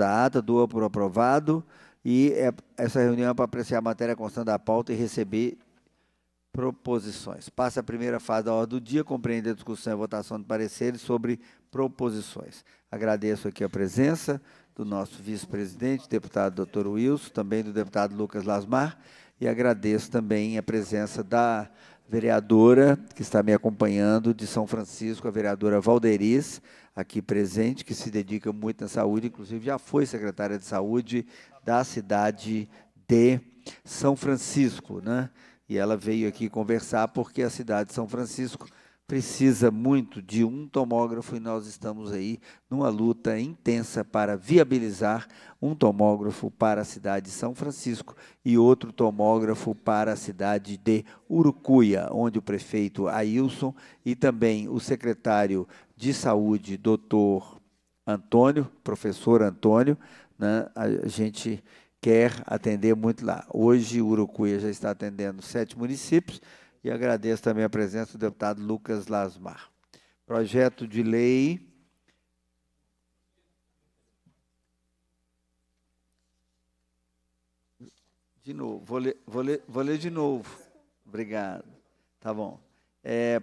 da ata, doa por aprovado. E essa reunião é para apreciar a matéria constante da pauta e receber proposições. Passa a primeira fase da ordem do dia, compreende a discussão e votação de pareceres sobre proposições. Agradeço aqui a presença do nosso vice-presidente, deputado Dr. Wilson, também do deputado Lucas Lasmar, e agradeço também a presença da vereadora que está me acompanhando de São Francisco, a vereadora Valderiz, aqui presente, que se dedica muito na saúde, inclusive já foi secretária de saúde da cidade de São Francisco, né? E ela veio aqui conversar porque a cidade de São Francisco precisa muito de um tomógrafo e nós estamos aí numa luta intensa para viabilizar um tomógrafo para a cidade de São Francisco e outro tomógrafo para a cidade de Urucuia, onde o prefeito Ailson e também o secretário de saúde, doutor Antônio, professor Antônio, né, a gente quer atender muito lá. Hoje, o Urucuia já está atendendo 7 municípios e agradeço também a presença do deputado Lucas Lasmar. Projeto de lei... De novo, vou ler de novo. Obrigado. Tá bom.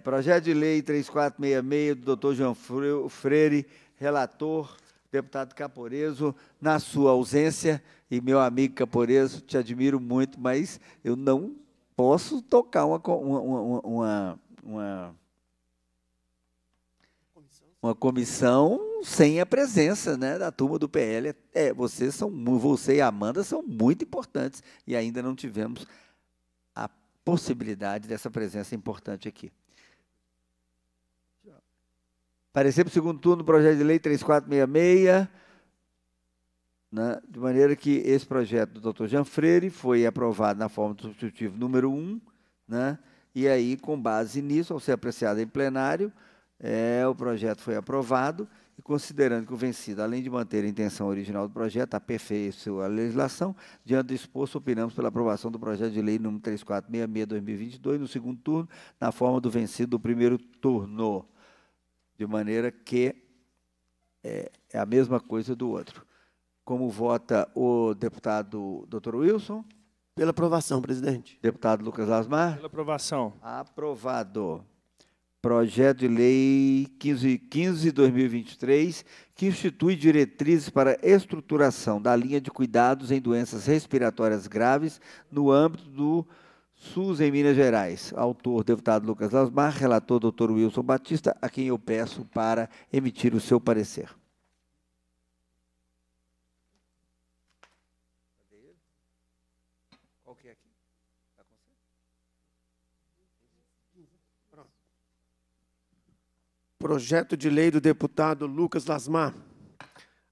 Projeto de lei 3466 do doutor João Freire, relator, deputado Caporeso, na sua ausência, e meu amigo Caporeso, te admiro muito, mas eu não posso tocar uma comissão sem a presença, né, da turma do PL. Você e a Amanda são muito importantes e ainda não tivemos a possibilidade dessa presença importante aqui. Parecer para o segundo turno do projeto de lei 3466, né, de maneira que esse projeto do Dr. Jean Freire foi aprovado na forma do substitutivo número 1, né, e aí, com base nisso, ao ser apreciado em plenário, o projeto foi aprovado, e considerando que o vencido, além de manter a intenção original do projeto, aperfeiçoou a legislação, diante do exposto, opinamos pela aprovação do projeto de lei número 3466/2022, no segundo turno, na forma do vencido do primeiro turno, de maneira que é a mesma coisa do outro. Como vota o deputado Dr. Wilson? Pela aprovação, presidente. Deputado Lucas Lasmar? Pela aprovação. Aprovado. Projeto de lei 15/2023, que institui diretrizes para estruturação da linha de cuidados em doenças respiratórias graves no âmbito do SUS em Minas Gerais. Autor, deputado Lucas Lasmar, relator, doutor Wilson Batista, a quem eu peço para emitir o seu parecer. Qual que é aqui? Está com você? Pronto. Projeto de lei do deputado Lucas Lasmar.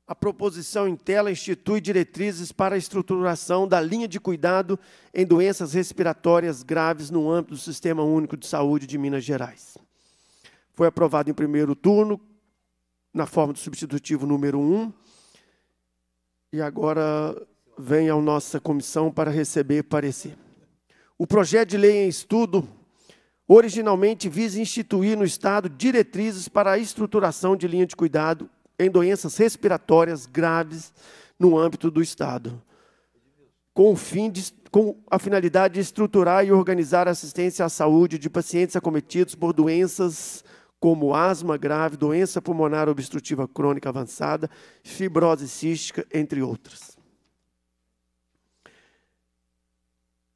A proposição em tela institui diretrizes para a estruturação da linha de cuidado em doenças respiratórias graves no âmbito do Sistema Único de Saúde de Minas Gerais. Foi aprovado em primeiro turno, na forma do substitutivo número 1, e agora vem à nossa comissão para receber parecer. O projeto de lei em estudo originalmente visa instituir no Estado diretrizes para a estruturação de linha de cuidado em doenças respiratórias graves no âmbito do Estado, com a finalidade de estruturar e organizar a assistência à saúde de pacientes acometidos por doenças como asma grave, doença pulmonar obstrutiva crônica avançada, fibrose cística, entre outras.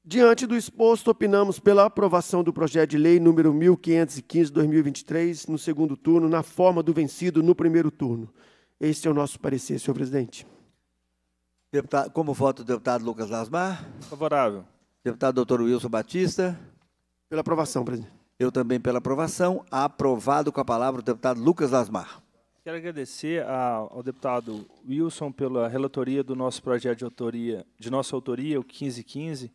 Diante do exposto, opinamos pela aprovação do projeto de lei número 1515/2023, no segundo turno, na forma do vencido no primeiro turno. Este é o nosso parecer, senhor presidente. Deputado, como vota o deputado Lucas Lasmar? Favorável. Deputado doutor Wilson Batista? Pela aprovação, presidente. Eu também pela aprovação. Aprovado. Com a palavra o deputado Lucas Lasmar. Quero agradecer ao deputado Wilson pela relatoria do nosso projeto de nossa autoria, o 1515,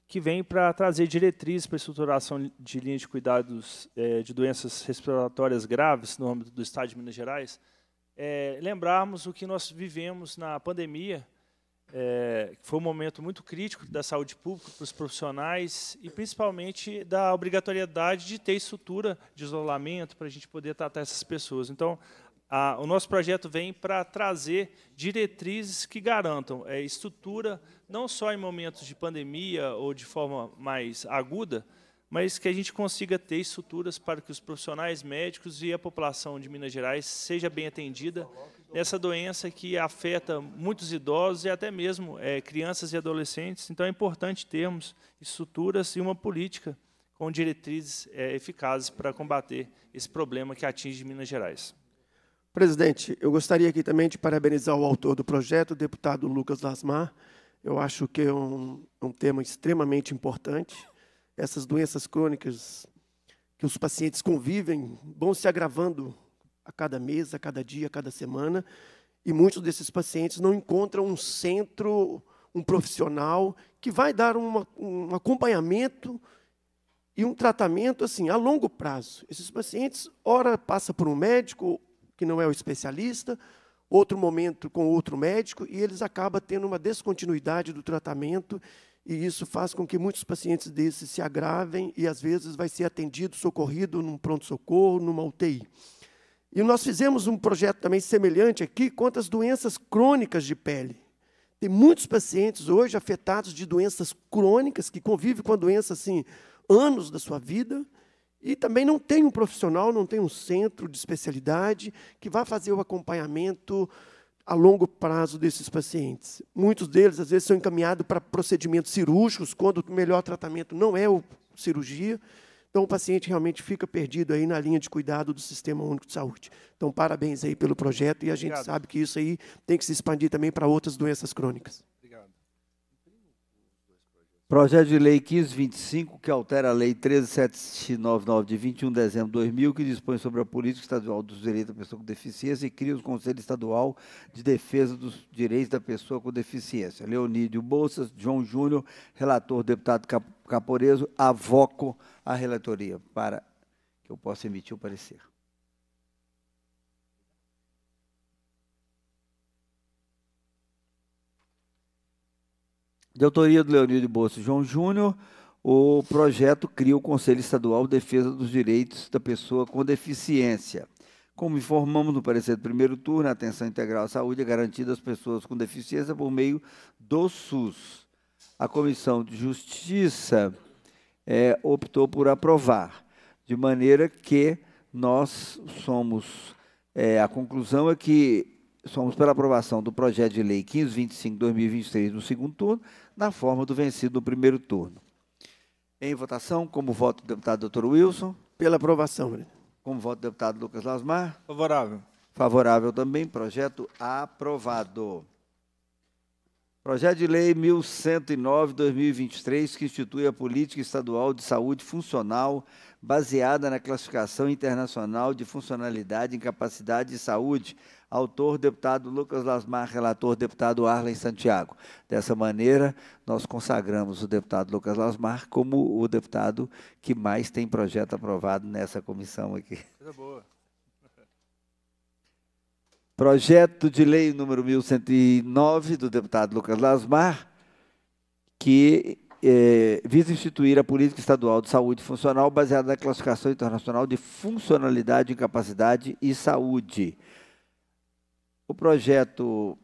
que vem para trazer diretrizes para a estruturação de linhas de cuidados de doenças respiratórias graves no âmbito do Estado de Minas Gerais. Lembrarmos o que nós vivemos na pandemia, que foi um momento muito crítico da saúde pública para os profissionais e, principalmente, da obrigatoriedade de ter estrutura de isolamento para a gente poder tratar essas pessoas. Então, O nosso projeto vem para trazer diretrizes que garantam estrutura, não só em momentos de pandemia ou de forma mais aguda, mas que a gente consiga ter estruturas para que os profissionais médicos e a população de Minas Gerais seja bem atendida nessa doença que afeta muitos idosos e até mesmo crianças e adolescentes. Então, é importante termos estruturas e uma política com diretrizes eficazes para combater esse problema que atinge Minas Gerais. Presidente, eu gostaria aqui também de parabenizar o autor do projeto, o deputado Lucas Lasmar. Eu acho que é um tema extremamente importante. Essas doenças crônicas que os pacientes convivem vão se agravando a cada mês, a cada dia, a cada semana, e muitos desses pacientes não encontram um centro, um profissional que vai dar um acompanhamento e um tratamento assim, a longo prazo. Esses pacientes, ora passa por um médico que não é o especialista, outro momento com outro médico, e eles acabam tendo uma descontinuidade do tratamento, e isso faz com que muitos pacientes desses se agravem, e às vezes vai ser atendido, socorrido num pronto-socorro, numa UTI. E nós fizemos um projeto também semelhante aqui quanto às doenças crônicas de pele. Tem muitos pacientes hoje afetados de doenças crônicas, que convivem com a doença assim, anos da sua vida, e também não tem um profissional, não tem um centro de especialidade que vá fazer o acompanhamento a longo prazo desses pacientes. Muitos deles, às vezes, são encaminhados para procedimentos cirúrgicos, quando o melhor tratamento não é a cirurgia. Então, o paciente realmente fica perdido aí na linha de cuidado do Sistema Único de Saúde. Então, parabéns aí pelo projeto, e a gente sabe que isso aí tem que se expandir também para outras doenças crônicas. Projeto de Lei 1525, que altera a Lei 13799, de 21 de dezembro de 2000, que dispõe sobre a política estadual dos direitos da pessoa com deficiência e cria o Conselho Estadual de Defesa dos Direitos da Pessoa com Deficiência. Leonídio Bolsas, João Júnior, relator, deputado Caporeso, avoco a relatoria para que eu possa emitir o parecer. De autoria do Leonídio Bolsas João Júnior, o projeto cria o Conselho Estadual de Defesa dos Direitos da Pessoa com Deficiência. Como informamos no parecer do primeiro turno, a atenção integral à saúde é garantida às pessoas com deficiência por meio do SUS. A Comissão de Justiça optou por aprovar, de maneira que nós somos, a conclusão é que somos pela aprovação do projeto de lei 1525/2023 no segundo turno, na forma do vencido no primeiro turno. Em votação, como voto do deputado Dr. Wilson. Pela aprovação. Como voto do deputado Lucas Lasmar. Favorável. Favorável também, projeto aprovado. Projeto de lei 1109/2023, que institui a Política Estadual de Saúde Funcional, baseada na Classificação Internacional de Funcionalidade, Incapacidade e Saúde. Autor, deputado Lucas Lasmar, relator, deputado Arlen Santiago. Dessa maneira, nós consagramos o deputado Lucas Lasmar como o deputado que mais tem projeto aprovado nessa comissão aqui. Coisa boa. Projeto de lei número 1109, do deputado Lucas Lasmar, que visa instituir a Política Estadual de Saúde Funcional baseada na Classificação Internacional de Funcionalidade, Incapacidade e Saúde. O projeto,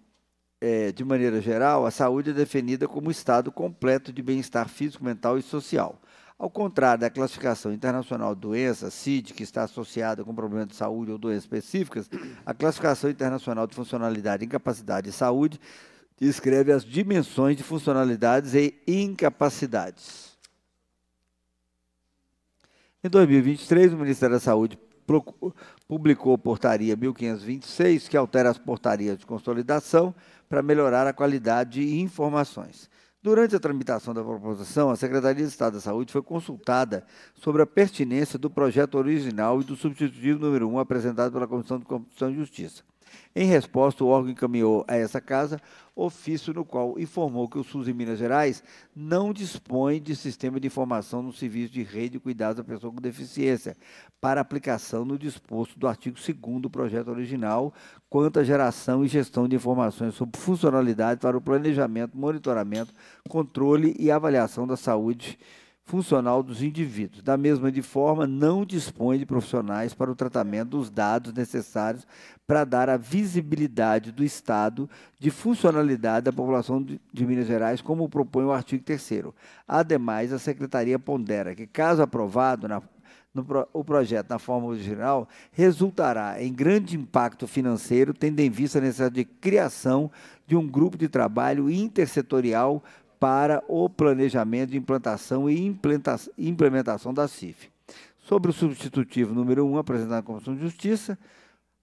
de maneira geral, a saúde é definida como estado completo de bem-estar físico, mental e social. Ao contrário da Classificação Internacional de Doenças, CID, que está associada com problemas de saúde ou doenças específicas, a Classificação Internacional de Funcionalidade, Incapacidade e Saúde descreve as dimensões de funcionalidades e incapacidades. Em 2023, o Ministério da Saúde publicou portaria 1526, que altera as portarias de consolidação para melhorar a qualidade de informações. Durante a tramitação da proposição, a Secretaria de Estado da Saúde foi consultada sobre a pertinência do projeto original e do substitutivo número 1 apresentado pela Comissão de Constituição e Justiça. Em resposta, o órgão encaminhou a essa casa ofício no qual informou que o SUS em Minas Gerais não dispõe de sistema de informação no serviço de rede de cuidados da pessoa com deficiência, para aplicação no disposto do artigo 2º do projeto original, quanto à geração e gestão de informações sobre funcionalidade para o planejamento, monitoramento, controle e avaliação da saúde funcional dos indivíduos. Da mesma forma, não dispõe de profissionais para o tratamento dos dados necessários para dar a visibilidade do estado de funcionalidade da população de Minas Gerais, como propõe o artigo 3º. Ademais, a Secretaria pondera que, caso aprovado o projeto na forma original, resultará em grande impacto financeiro, tendo em vista a necessidade de criação de um grupo de trabalho intersetorial para o planejamento de implantação e implementação da CIF. Sobre o substitutivo número 1, apresentado à Comissão de Justiça,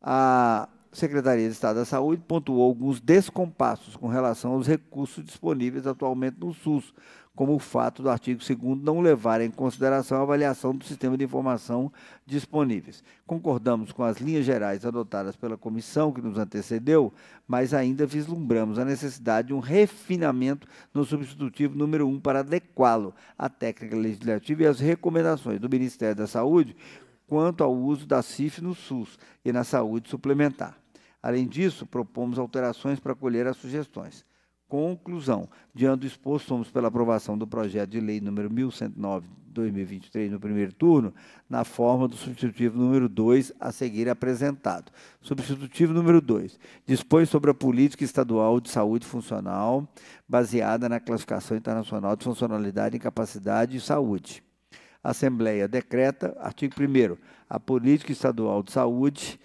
a Secretaria de Estado da Saúde pontuou alguns descompassos com relação aos recursos disponíveis atualmente no SUS, como o fato do artigo 2º não levar em consideração a avaliação do sistema de informação disponíveis. Concordamos com as linhas gerais adotadas pela comissão que nos antecedeu, mas ainda vislumbramos a necessidade de um refinamento no substitutivo número 1 para adequá-lo à técnica legislativa e às recomendações do Ministério da Saúde quanto ao uso da CIF no SUS e na saúde suplementar. Além disso, propomos alterações para acolher as sugestões. Conclusão. Diante do exposto, somos pela aprovação do projeto de lei número 1109/2023 no primeiro turno, na forma do substitutivo número 2 a seguir apresentado. Substitutivo número 2. Dispõe sobre a política estadual de saúde funcional, baseada na classificação internacional de funcionalidade, incapacidade e saúde. A Assembleia decreta, artigo 1º, a política estadual de saúde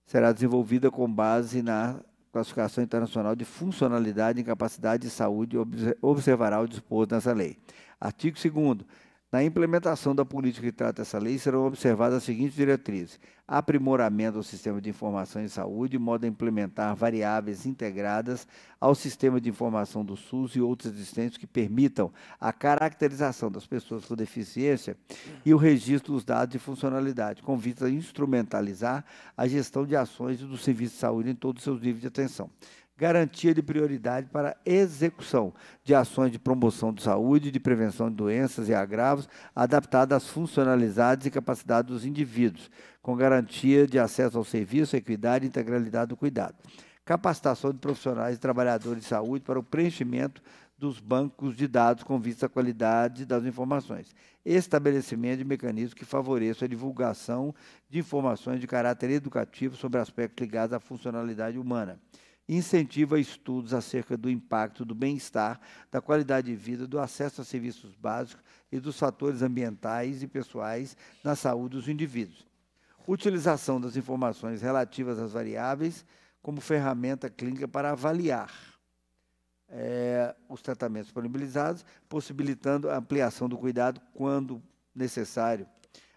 será desenvolvida com base na classificação internacional de funcionalidade, incapacidade e saúde e observará o disposto nessa lei. Artigo 2º. Na implementação da política que trata essa lei, serão observadas as seguintes diretrizes: aprimoramento do sistema de informação em saúde, de modo a implementar variáveis integradas ao sistema de informação do SUS e outros existentes que permitam a caracterização das pessoas com deficiência e o registro dos dados de funcionalidade, com vista a instrumentalizar a gestão de ações e do serviço de saúde em todos os seus níveis de atenção. Garantia de prioridade para a execução de ações de promoção de saúde, de prevenção de doenças e agravos, adaptadas às funcionalidades e capacidades dos indivíduos, com garantia de acesso ao serviço, equidade e integralidade do cuidado. Capacitação de profissionais e trabalhadores de saúde para o preenchimento dos bancos de dados com vista à qualidade das informações. Estabelecimento de mecanismos que favoreçam a divulgação de informações de caráter educativo sobre aspectos ligados à funcionalidade humana. Incentiva estudos acerca do impacto do bem-estar, da qualidade de vida, do acesso a serviços básicos e dos fatores ambientais e pessoais na saúde dos indivíduos. Utilização das informações relativas às variáveis como ferramenta clínica para avaliar os tratamentos disponibilizados, possibilitando a ampliação do cuidado quando necessário.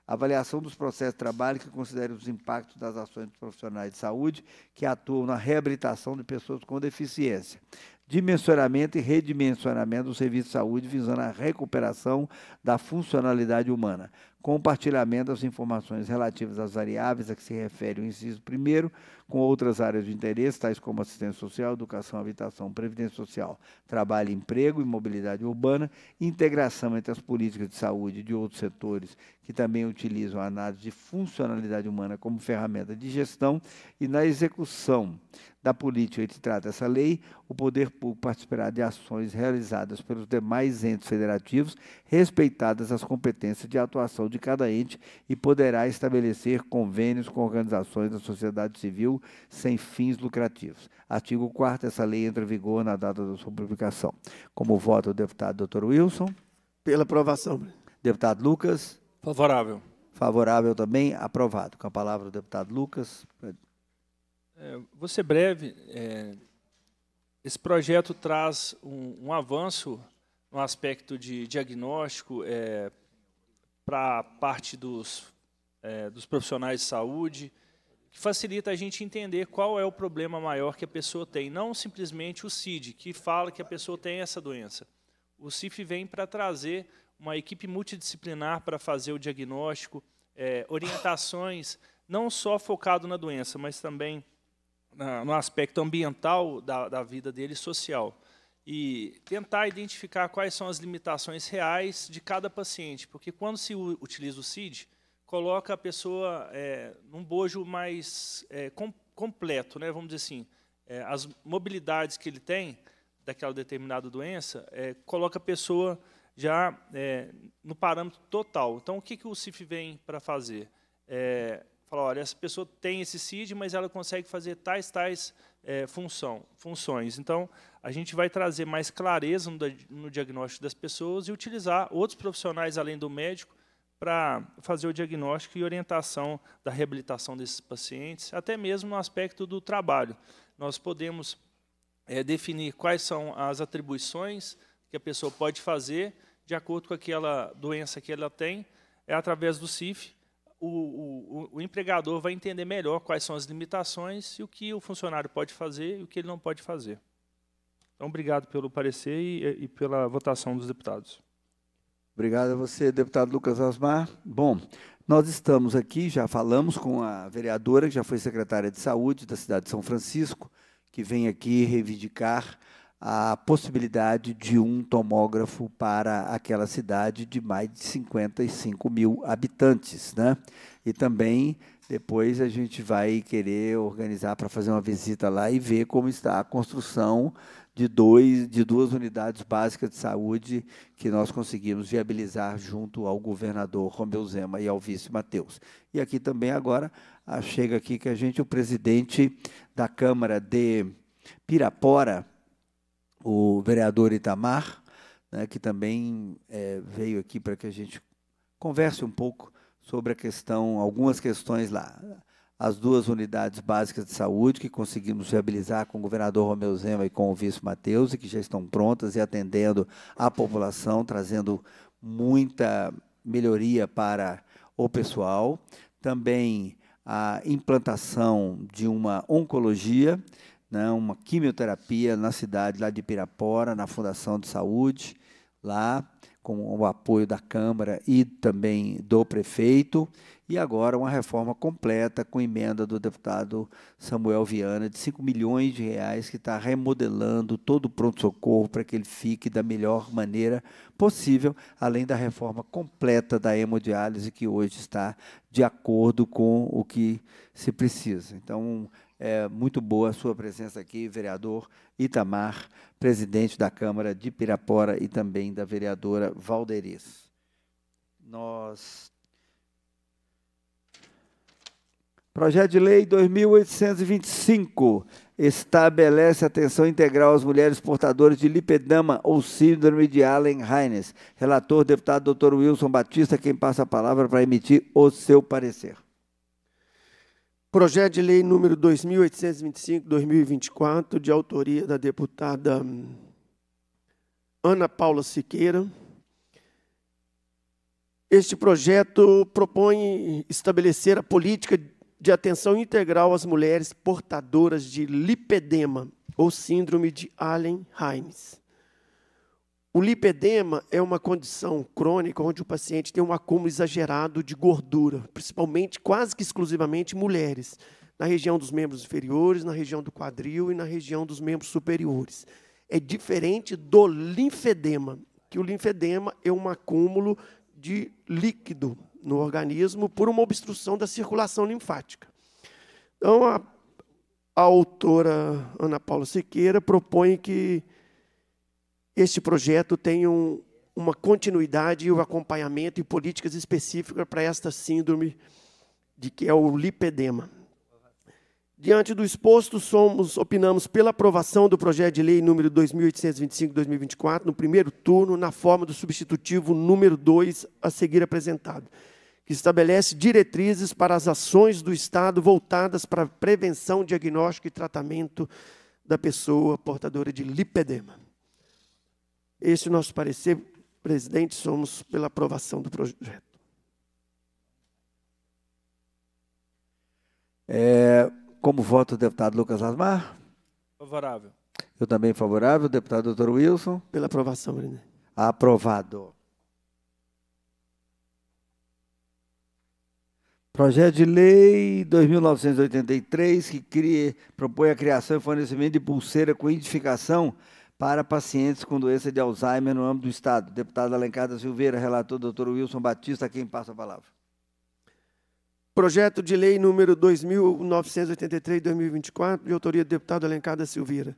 Avaliação dos processos de trabalho que considerem os impactos das ações dos profissionais de saúde que atuam na reabilitação de pessoas com deficiência. Dimensionamento e redimensionamento do serviço de saúde visando a recuperação da funcionalidade humana. Compartilhamento das informações relativas às variáveis a que se refere o inciso 1º com outras áreas de interesse, tais como assistência social, educação, habitação, previdência social, trabalho, emprego e mobilidade urbana, integração entre as políticas de saúde de outros setores que também utilizam a análise de funcionalidade humana como ferramenta de gestão e na execução da política que trata essa lei, o poder público participará de ações realizadas pelos demais entes federativos, respeitadas as competências de atuação de cada ente e poderá estabelecer convênios com organizações da sociedade civil sem fins lucrativos. Artigo 4º, essa lei entra em vigor na data da sua publicação. Como vota o deputado Dr. Wilson? Pela aprovação. Deputado Lucas? Favorável. Favorável também, aprovado. Com a palavra o deputado Lucas. Vou ser breve. Esse projeto traz um avanço no aspecto de diagnóstico para a parte dos profissionais de saúde, que facilita a gente entender qual é o problema maior que a pessoa tem, não simplesmente o CID, que fala que a pessoa tem essa doença. O CIF vem para trazer uma equipe multidisciplinar para fazer o diagnóstico, orientações, não só focado na doença, mas também no aspecto ambiental da vida dele e social. E tentar identificar quais são as limitações reais de cada paciente, porque quando se utiliza o CID, coloca a pessoa num bojo mais completo, né? Vamos dizer assim, as mobilidades que ele tem daquela determinada doença, coloca a pessoa já no parâmetro total. Então, o que o CIF vem para fazer? Falar, olha, essa pessoa tem esse CID, mas ela consegue fazer tais funções. Então, a gente vai trazer mais clareza no diagnóstico das pessoas e utilizar outros profissionais, além do médico, para fazer o diagnóstico e orientação da reabilitação desses pacientes, até mesmo no aspecto do trabalho. Nós podemos definir quais são as atribuições que a pessoa pode fazer de acordo com aquela doença que ela tem, através do CIF. O empregador vai entender melhor quais são as limitações e o que o funcionário pode fazer e o que ele não pode fazer. Então, obrigado pelo parecer e pela votação dos deputados. Obrigado a você, deputado Lucas Osmar. Bom, nós estamos aqui, já falamos com a vereadora, que já foi secretária de Saúde da cidade de São Francisco, que vem aqui reivindicar a possibilidade de um tomógrafo para aquela cidade de mais de 55 mil habitantes, né? E também, depois, a gente vai querer organizar para fazer uma visita lá e ver como está a construção de duas unidades básicas de saúde que nós conseguimos viabilizar junto ao governador Romeu Zema e ao vice Matheus. E aqui também agora chega aqui que o presidente da Câmara de Pirapora, o vereador Itamar, né, que também veio aqui para que a gente converse um pouco sobre a questão, algumas questões lá. As duas unidades básicas de saúde que conseguimos viabilizar com o governador Romeu Zema e com o vice Matheus, e que já estão prontas e atendendo a população, trazendo muita melhoria para o pessoal. Também a implantação de uma oncologia, né, uma quimioterapia na cidade lá de Pirapora, na Fundação de Saúde, lá com o apoio da Câmara e também do prefeito, e agora uma reforma completa com emenda do deputado Samuel Viana, de 5 milhões de reais, que está remodelando todo o pronto-socorro para que ele fique da melhor maneira possível, além da reforma completa da hemodiálise, que hoje está de acordo com o que se precisa. Então, é muito boa a sua presença aqui, vereador Itamar, presidente da Câmara de Pirapora e também da vereadora Valderiz. Projeto de Lei 2.825 estabelece atenção integral às mulheres portadoras de lipedema ou síndrome de Allen-Heines. Relator, deputado Dr. Wilson Batista, quem passa a palavra para emitir o seu parecer. Projeto de Lei número 2.825/2024, de autoria da deputada Ana Paula Siqueira. Este projeto propõe estabelecer a política de atenção integral às mulheres portadoras de lipedema ou síndrome de Allen-Heines. O lipedema é uma condição crônica onde o paciente tem um acúmulo exagerado de gordura, principalmente, quase que exclusivamente, mulheres, na região dos membros inferiores, na região do quadril e na região dos membros superiores. É diferente do linfedema, que o linfedema é um acúmulo de líquido no organismo por uma obstrução da circulação linfática. Então, a autora Ana Paula Siqueira propõe que este projeto tenha uma continuidade e um acompanhamento e políticas específicas para esta síndrome, que é o lipedema. Diante do exposto, opinamos pela aprovação do projeto de lei número 2.825/2024, no primeiro turno, na forma do substitutivo número 2 a seguir apresentado, que estabelece diretrizes para as ações do Estado voltadas para a prevenção, diagnóstico e tratamento da pessoa portadora de lipedema. Esse é o nosso parecer, presidente, somos pela aprovação do projeto. Como vota o deputado Lucas Osmar? Favorável. Eu também favorável. Deputado Dr. Wilson? Pela aprovação, presidente. Aprovado. Projeto de Lei 2.983, que propõe a criação e fornecimento de pulseira com identificação para pacientes com doença de Alzheimer no âmbito do Estado. Deputado Alencar da Silveira, relator Dr. Wilson Batista, quem passa a palavra. Projeto de lei número 2.983/2024, de autoria do deputado Alencar da Silveira.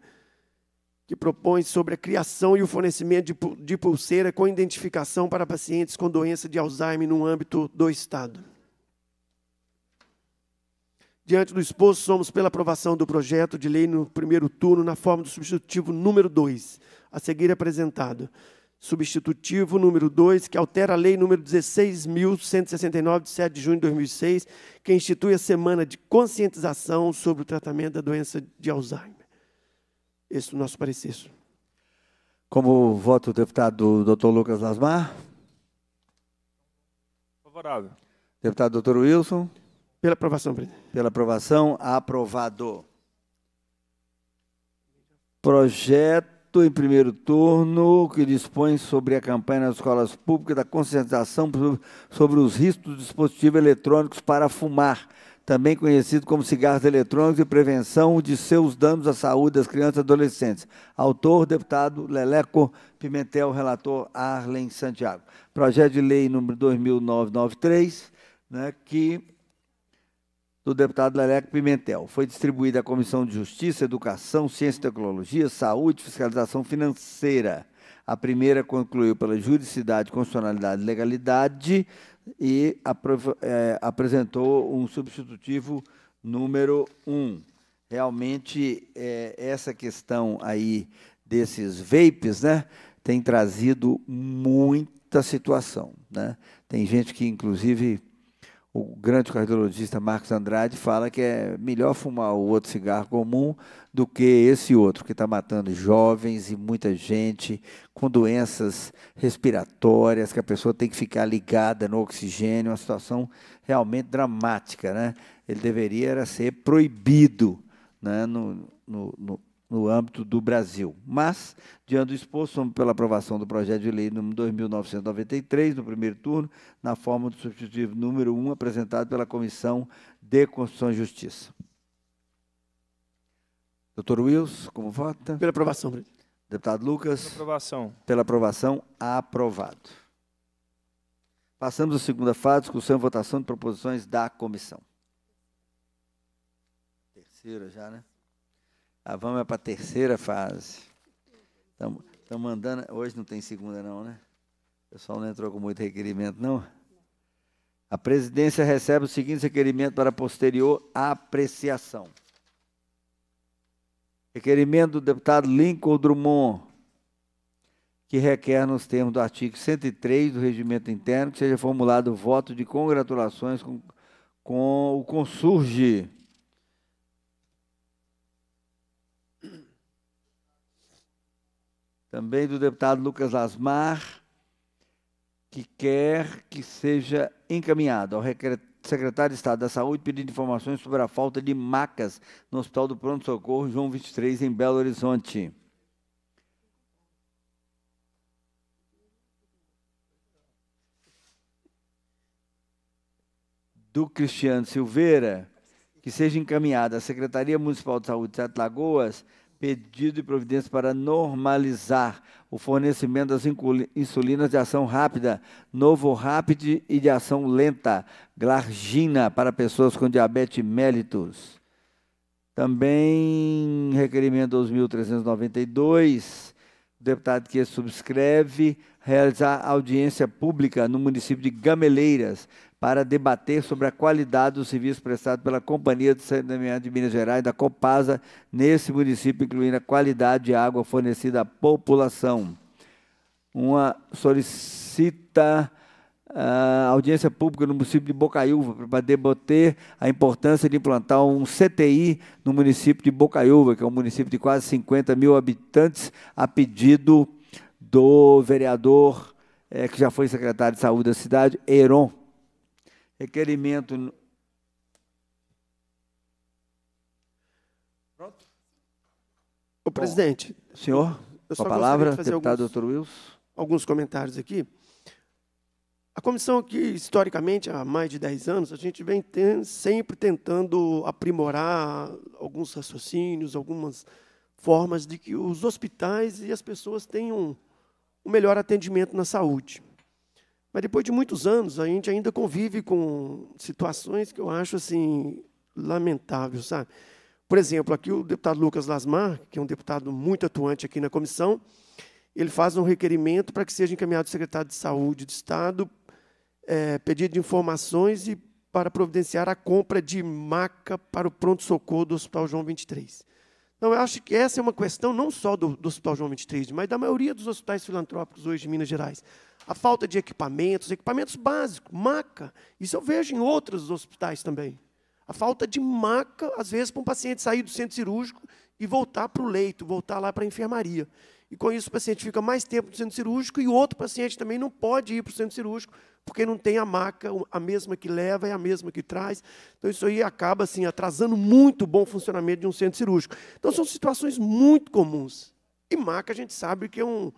que propõe sobre a criação e o fornecimento de pulseira com identificação para pacientes com doença de Alzheimer no âmbito do Estado. Diante do exposto, somos pela aprovação do projeto de lei no primeiro turno, na forma do substitutivo número 2, a seguir apresentado. Substitutivo número 2, que altera a lei número 16.169, de 7 de junho de 2006, que institui a Semana de Conscientização sobre o tratamento da doença de Alzheimer. Esse é o nosso parecer. Como voto o deputado Dr. Lucas Lasmar? Favorável. Deputado Dr. Wilson? Pela aprovação, presidente. Pela aprovação, aprovado. Projeto em primeiro turno, que dispõe sobre a campanha nas escolas públicas da conscientização sobre os riscos dos dispositivos eletrônicos para fumar, também conhecido como cigarros eletrônicos, e prevenção de seus danos à saúde das crianças e adolescentes. Autor, deputado Leleco Pimentel, relator Arlen Santiago. Projeto de lei número 2993, né, do deputado Leleco Pimentel. Foi distribuída à Comissão de Justiça, Educação, Ciência e Tecnologia, Saúde e Fiscalização Financeira. A primeira concluiu pela Juridicidade, Constitucionalidade e Legalidade e apresentou um substitutivo número 1. Realmente, essa questão aí desses vapes, né, tem trazido muita situação, né? Tem gente que, inclusive, o grande cardiologista Marcos Andrade fala que é melhor fumar o outro cigarro comum do que esse outro, que está matando jovens e muita gente com doenças respiratórias, que a pessoa tem que ficar ligada no oxigênio, uma situação realmente dramática, né? Ele deveria ser proibido, né, no âmbito do Brasil. Mas, diante do exposto, somos pela aprovação do projeto de lei número 2.993, no primeiro turno, na forma do substitutivo número 1, apresentado pela Comissão de Constituição e Justiça. Doutor Wilson, como vota? Pela aprovação, presidente. Deputado Lucas? Pela aprovação. Pela aprovação, aprovado. Passamos à segunda fase, discussão e votação de proposições da comissão. Terceira já, né? Vamos para a terceira fase. Estamos mandando. Hoje não tem segunda, não, né? O pessoal não entrou com muito requerimento, não? A presidência recebe o seguinte requerimento para posterior apreciação. Requerimento do deputado Lincoln Drummond, que requer, nos termos do artigo 103 do Regimento Interno, que seja formulado voto de congratulações com o Consurge. Também do deputado Lucas Lasmar, que quer que seja encaminhado ao secretário de Estado da Saúde pedindo informações sobre a falta de macas no Hospital do Pronto Socorro João 23, em Belo Horizonte. Do Cristiano Silveira, que seja encaminhado à Secretaria Municipal de Saúde de Sete Lagoas pedido de providência para normalizar o fornecimento das insulinas de ação rápida, Novo Rapid, e de ação lenta, Glargina, para pessoas com diabetes mellitus. Também requerimento 2.392, o deputado que subscreve, realizar audiência pública no município de Gameleiras para debater sobre a qualidade do serviço prestado pela Companhia de Saneamento de Minas Gerais, da Copasa, nesse município, incluindo a qualidade de água fornecida à população. Solicita audiência pública no município de Bocaiúva para debater a importância de implantar um CTI no município de Bocaiúva, que é um município de quase 50 mil habitantes, a pedido do vereador, que já foi secretário de Saúde da cidade, Heron. Requerimento. Pronto? Ô, presidente. Senhor, com a palavra, deputado Dr. Wilson. Alguns comentários aqui. A comissão aqui, historicamente, há mais de 10 anos, a gente vem sempre tentando aprimorar alguns raciocínios, algumas formas de que os hospitais e as pessoas tenham um melhor atendimento na saúde. Mas, depois de muitos anos, a gente ainda convive com situações que eu acho assim, lamentáveis, sabe? Por exemplo, aqui o deputado Lucas Lasmar, que é um deputado muito atuante aqui na comissão, ele faz um requerimento para que seja encaminhado ao secretário de Saúde do Estado, pedido de informações e para providenciar a compra de maca para o pronto-socorro do Hospital João 23. Então, eu acho que essa é uma questão não só do Hospital João 23, mas da maioria dos hospitais filantrópicos hoje de Minas Gerais. A falta de equipamentos básicos, maca. Isso eu vejo em outros hospitais também. A falta de maca, às vezes, para um paciente sair do centro cirúrgico e voltar para o leito, voltar lá para a enfermaria. E, com isso, o paciente fica mais tempo no centro cirúrgico e o outro paciente também não pode ir para o centro cirúrgico porque não tem a maca, a mesma que leva é a mesma que traz. Então, isso aí acaba assim, atrasando muito o bom funcionamento de um centro cirúrgico. Então, são situações muito comuns. E maca, a gente sabe que é um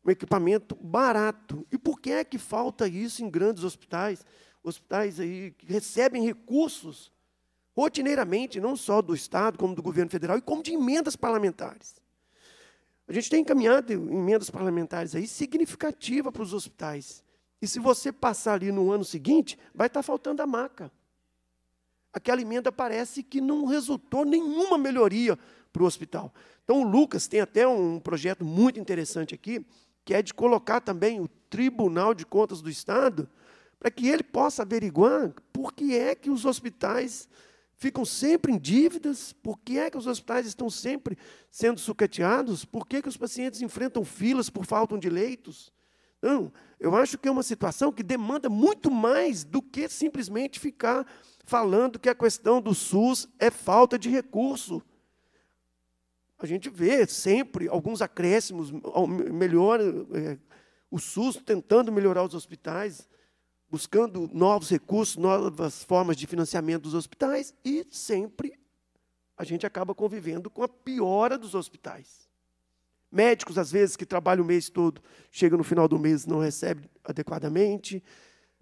equipamento barato. E por que é que falta isso em grandes hospitais? Hospitais aí que recebem recursos rotineiramente, não só do Estado, como do governo federal, e como de emendas parlamentares. A gente tem encaminhado emendas parlamentares aí significativas para os hospitais. E se você passar ali no ano seguinte, vai estar faltando a maca. Aquela emenda parece que não resultou nenhuma melhoria para o hospital. Então, o Lucas tem até um projeto muito interessante aqui, que é de colocar também o Tribunal de Contas do Estado, para que ele possa averiguar por que é que os hospitais ficam sempre em dívidas, por que é que os hospitais estão sempre sendo sucateados, por que os pacientes enfrentam filas por falta de leitos. Não, eu acho que é uma situação que demanda muito mais do que simplesmente ficar falando que a questão do SUS é falta de recurso. A gente vê sempre alguns acréscimos, o SUS tentando melhorar os hospitais, buscando novos recursos, novas formas de financiamento dos hospitais, e sempre a gente acaba convivendo com a piora dos hospitais. Médicos, às vezes, que trabalham o mês todo, chegam no final do mês e não recebem adequadamente.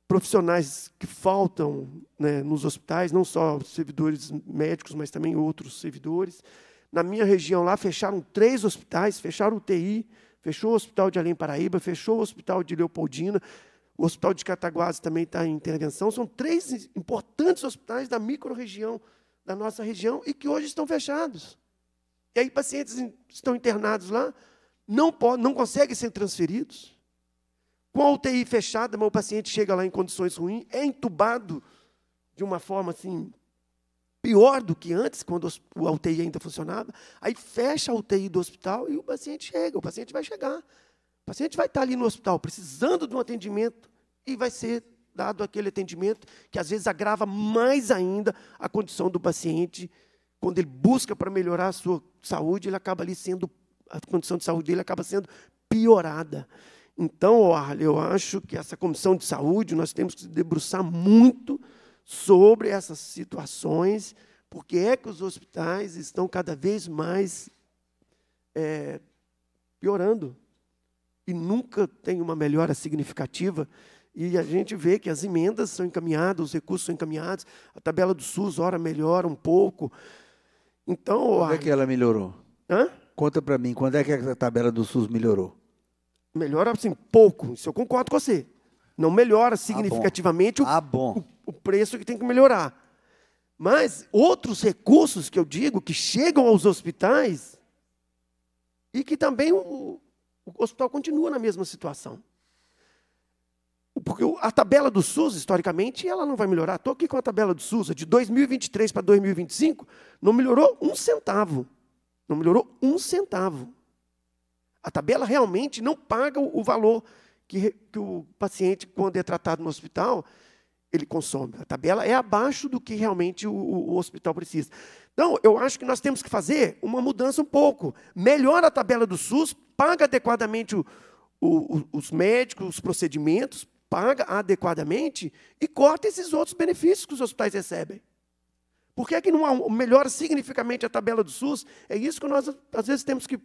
Profissionais que faltam, né, nos hospitais, não só servidores médicos, mas também outros servidores. Na minha região lá, fecharam 3 hospitais, fecharam o UTI, fechou o Hospital de Além Paraíba, fechou o Hospital de Leopoldina, o Hospital de Cataguases também está em intervenção. São 3 importantes hospitais da microrregião da nossa região e que hoje estão fechados. E aí pacientes estão internados lá, não conseguem ser transferidos. Com a UTI fechada, mas o paciente chega lá em condições ruins, é entubado de uma forma assim, pior do que antes, quando a UTI ainda funcionava. Aí fecha a UTI do hospital e o paciente chega, o paciente vai chegar. O paciente vai estar ali no hospital precisando de um atendimento e vai ser dado aquele atendimento que, às vezes, agrava mais ainda a condição do paciente. Quando ele busca para melhorar a sua saúde, ele acaba ali sendo, a condição de saúde dele acaba sendo piorada. Então, eu acho que essa comissão de saúde, nós temos que se debruçar muito sobre essas situações, porque é que os hospitais estão cada vez mais piorando. E nunca tem uma melhora significativa. E a gente vê que as emendas são encaminhadas, os recursos são encaminhados, a tabela do SUS, ora, melhora um pouco. Então, quando é que ela melhorou? Hã? Conta para mim, quando é que a tabela do SUS melhorou? Melhora, assim, pouco. Isso eu concordo com você. Não melhora significativamente o preço que tem que melhorar. Mas outros recursos que eu digo, que chegam aos hospitais, e que também o hospital continua na mesma situação. Porque a tabela do SUS, historicamente, ela não vai melhorar. Estou aqui com a tabela do SUS, de 2023 para 2025, não melhorou 1 centavo. Não melhorou 1 centavo. A tabela realmente não paga o valor que o paciente, quando é tratado no hospital, ele consome. A tabela é abaixo do que realmente o hospital precisa. Então, eu acho que nós temos que fazer uma mudança um pouco. Melhora a tabela do SUS, paga adequadamente os médicos, os procedimentos, paga adequadamente e corta esses outros benefícios que os hospitais recebem. Por que é que não melhora significativamente a tabela do SUS? É isso que nós, às vezes, temos que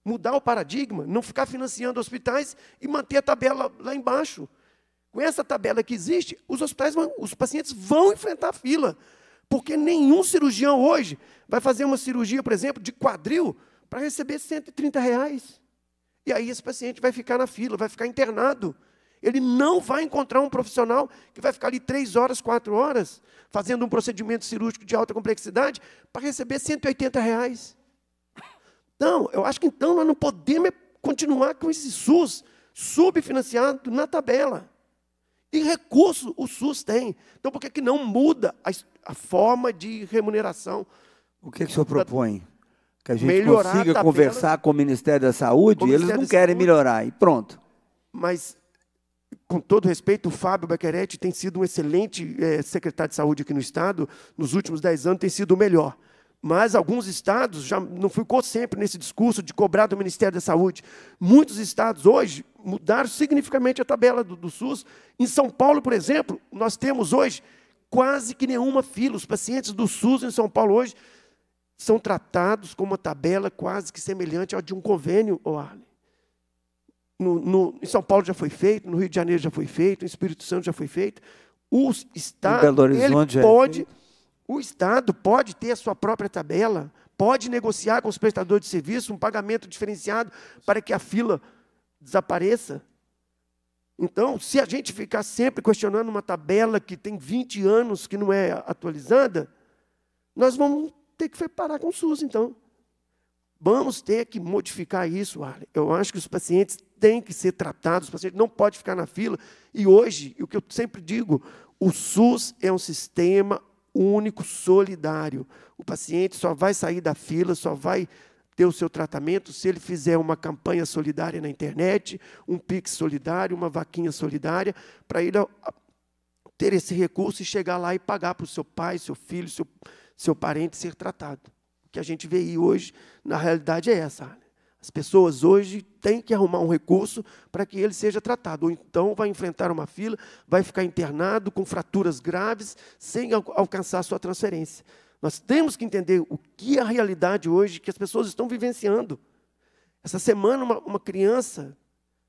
mudar o paradigma, não ficar financiando hospitais e manter a tabela lá embaixo. Com essa tabela que existe, os pacientes vão enfrentar fila, porque nenhum cirurgião hoje vai fazer uma cirurgia, por exemplo, de quadril, para receber R$130. E aí esse paciente vai ficar na fila, vai ficar internado. Ele não vai encontrar um profissional que vai ficar ali 3 horas, 4 horas, fazendo um procedimento cirúrgico de alta complexidade para receber R$180. Então, eu acho que então nós não podemos continuar com esse SUS subfinanciado na tabela. E recurso o SUS tem. Então, por que não muda a forma de remuneração? O que o senhor propõe? Que a gente Melhorar consiga a tabela, conversar com o Ministério da Saúde? Eles não querem melhorar, e pronto. Mas, com todo respeito, o Fábio Beccheretti tem sido um excelente secretário de saúde aqui no Estado. Nos últimos 10 anos tem sido o melhor. Mas alguns estados já não ficou sempre nesse discurso de cobrar do Ministério da Saúde. Muitos estados hoje mudaram significativamente a tabela do SUS. Em São Paulo, por exemplo, nós temos hoje quase que nenhuma fila. Os pacientes do SUS em São Paulo hoje são tratados com uma tabela quase que semelhante à de um convênio, Arlen. Em São Paulo já foi feito, no Rio de Janeiro já foi feito, no Espírito Santo já foi feito. O Estado, Belo Horizonte ele pode... O Estado pode ter a sua própria tabela, pode negociar com os prestadores de serviço um pagamento diferenciado para que a fila desapareça. Então, se a gente ficar sempre questionando uma tabela que tem 20 anos que não é atualizada, nós vamos ter que parar com o SUS, então. Vamos ter que modificar isso, Arlen. Eu acho que os pacientes têm que ser tratados, os pacientes não podem ficar na fila. E hoje, o que eu sempre digo, o SUS é um sistema único, solidário. O paciente só vai sair da fila, só vai ter o seu tratamento se ele fizer uma campanha solidária na internet, um Pix solidário, uma vaquinha solidária, para ele ter esse recurso e chegar lá e pagar para o seu pai, seu filho, seu parente ser tratado. O que a gente vê aí hoje, na realidade, é essa. As pessoas hoje têm que arrumar um recurso para que ele seja tratado. Ou então vai enfrentar uma fila, vai ficar internado com fraturas graves, sem alcançar a sua transferência. Nós temos que entender o que é a realidade hoje que as pessoas estão vivenciando. Essa semana, uma criança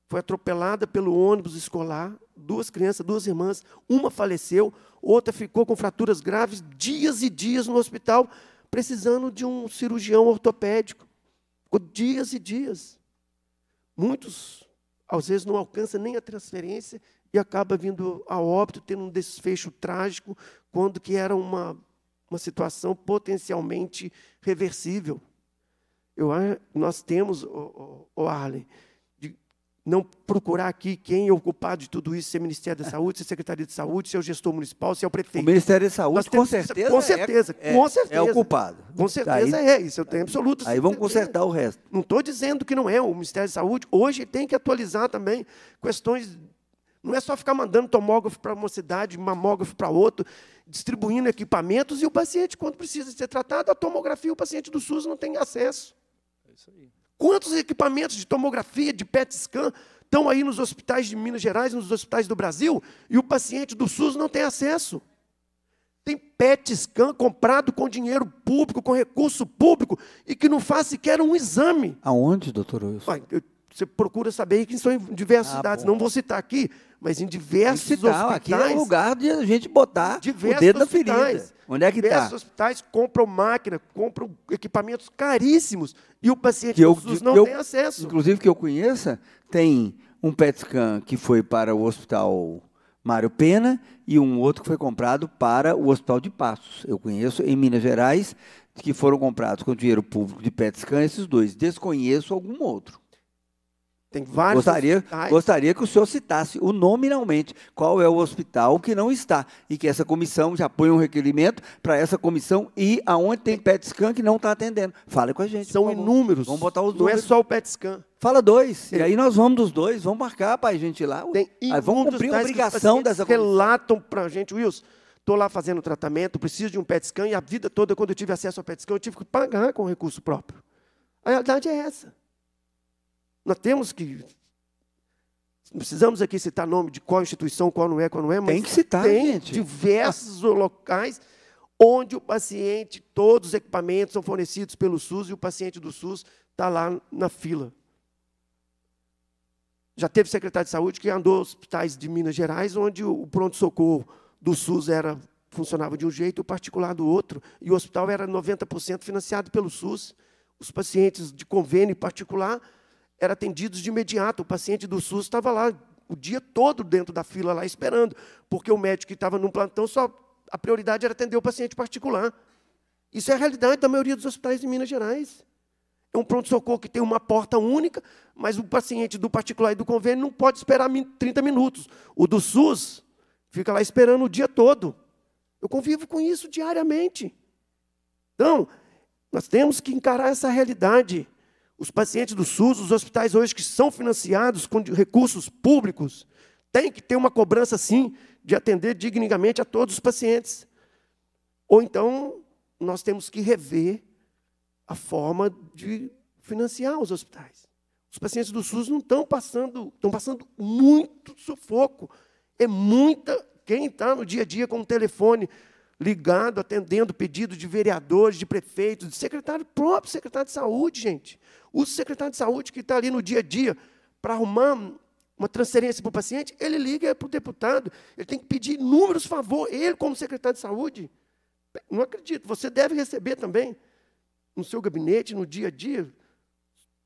foi atropelada pelo ônibus escolar, 2 crianças, 2 irmãs, uma faleceu, outra ficou com fraturas graves, dias e dias no hospital, precisando de um cirurgião ortopédico. Ficou dias e dias. Muitos, às vezes, não alcançam nem a transferência e acaba vindo a óbito, tendo um desfecho trágico, quando que era uma situação potencialmente reversível. Nós temos, Arlen, de não procurar aqui quem é o culpado de tudo isso, se é o Ministério da Saúde, se é a Secretaria de Saúde, se é o gestor municipal, se é o prefeito. O Ministério da Saúde, com certeza, é o culpado. Com certeza isso eu tenho absoluta certeza. Aí vamos consertar o resto. Não estou dizendo que não é. O Ministério da Saúde hoje tem que atualizar também questões. Não é só ficar mandando tomógrafo para uma cidade, mamógrafo para outra, distribuindo equipamentos, e o paciente, quando precisa ser tratado, a tomografia, o paciente do SUS não tem acesso. É isso aí. Quantos equipamentos de tomografia, de PET scan, estão aí nos hospitais de Minas Gerais, nos hospitais do Brasil, e o paciente do SUS não tem acesso? Tem PET scan comprado com dinheiro público, com recurso público, e que não faz sequer um exame. Aonde, doutor Wilson? Você procura saber que são em diversas cidades. Não vou citar aqui, mas em diversos hospitais. Aqui é o lugar de a gente botar o dedo na ferida. Onde é que está? Diversos hospitais compram máquina, compram equipamentos caríssimos, e o paciente do SUS não tem acesso. Inclusive, que eu conheça, tem um PET scan que foi para o Hospital Mário Pena e um outro que foi comprado para o Hospital de Passos. Eu conheço em Minas Gerais, que foram comprados com dinheiro público de PET scan, esses 2. Desconheço algum outro. Tem vários gostaria que o senhor citasse nominalmente qual é o hospital que não está e que essa comissão já põe um requerimento para essa comissão ir aonde tem PET scan que não está atendendo. Fale com a gente. São inúmeros. Vamos botar os 2. Não é só o PET scan. Fala 2. E aí nós vamos dos 2, vamos marcar para a gente ir lá. Aí vamos cumprir a obrigação dessa comissão. Relatam para a gente, Wilson, estou lá fazendo tratamento, preciso de um PET scan, e a vida toda, quando eu tive acesso ao PET scan, eu tive que pagar com recurso próprio. A realidade é essa. Nós temos que... Não precisamos aqui citar nome de qual instituição, qual não é, mas tem que citar, tem gente. Diversos locais onde o paciente, todos os equipamentos são fornecidos pelo SUS e o paciente do SUS está lá na fila. Já teve secretário de saúde que andou aos hospitais de Minas Gerais, onde o pronto-socorro do SUS funcionava de um jeito e o particular do outro, e o hospital era 90% financiado pelo SUS. Os pacientes de convênio particular eram atendidos de imediato. O paciente do SUS estava lá, o dia todo dentro da fila lá esperando, porque o médico que estava no plantão, a prioridade era atender o paciente particular. Isso é a realidade da maioria dos hospitais de Minas Gerais. É um pronto-socorro que tem uma porta única, mas o paciente do particular e do convênio não pode esperar 30 minutos. O do SUS fica lá esperando o dia todo. Eu convivo com isso diariamente. Então, nós temos que encarar essa realidade. Os pacientes do SUS, os hospitais hoje que são financiados com recursos públicos, têm que ter uma cobrança, sim, de atender dignamente a todos os pacientes. Ou então, nós temos que rever a forma de financiar os hospitais. Os pacientes do SUS não estão passando muito sufoco. É muita... Quem está no dia a dia com o telefone ligado, atendendo pedido de vereadores, de prefeitos, de próprio secretário de saúde, gente. O secretário de saúde que está ali no dia a dia para arrumar uma transferência para o paciente, ele liga para o deputado, ele tem que pedir inúmeros favores, ele como secretário de saúde. Não acredito, você deve receber também, no seu gabinete, no dia a dia,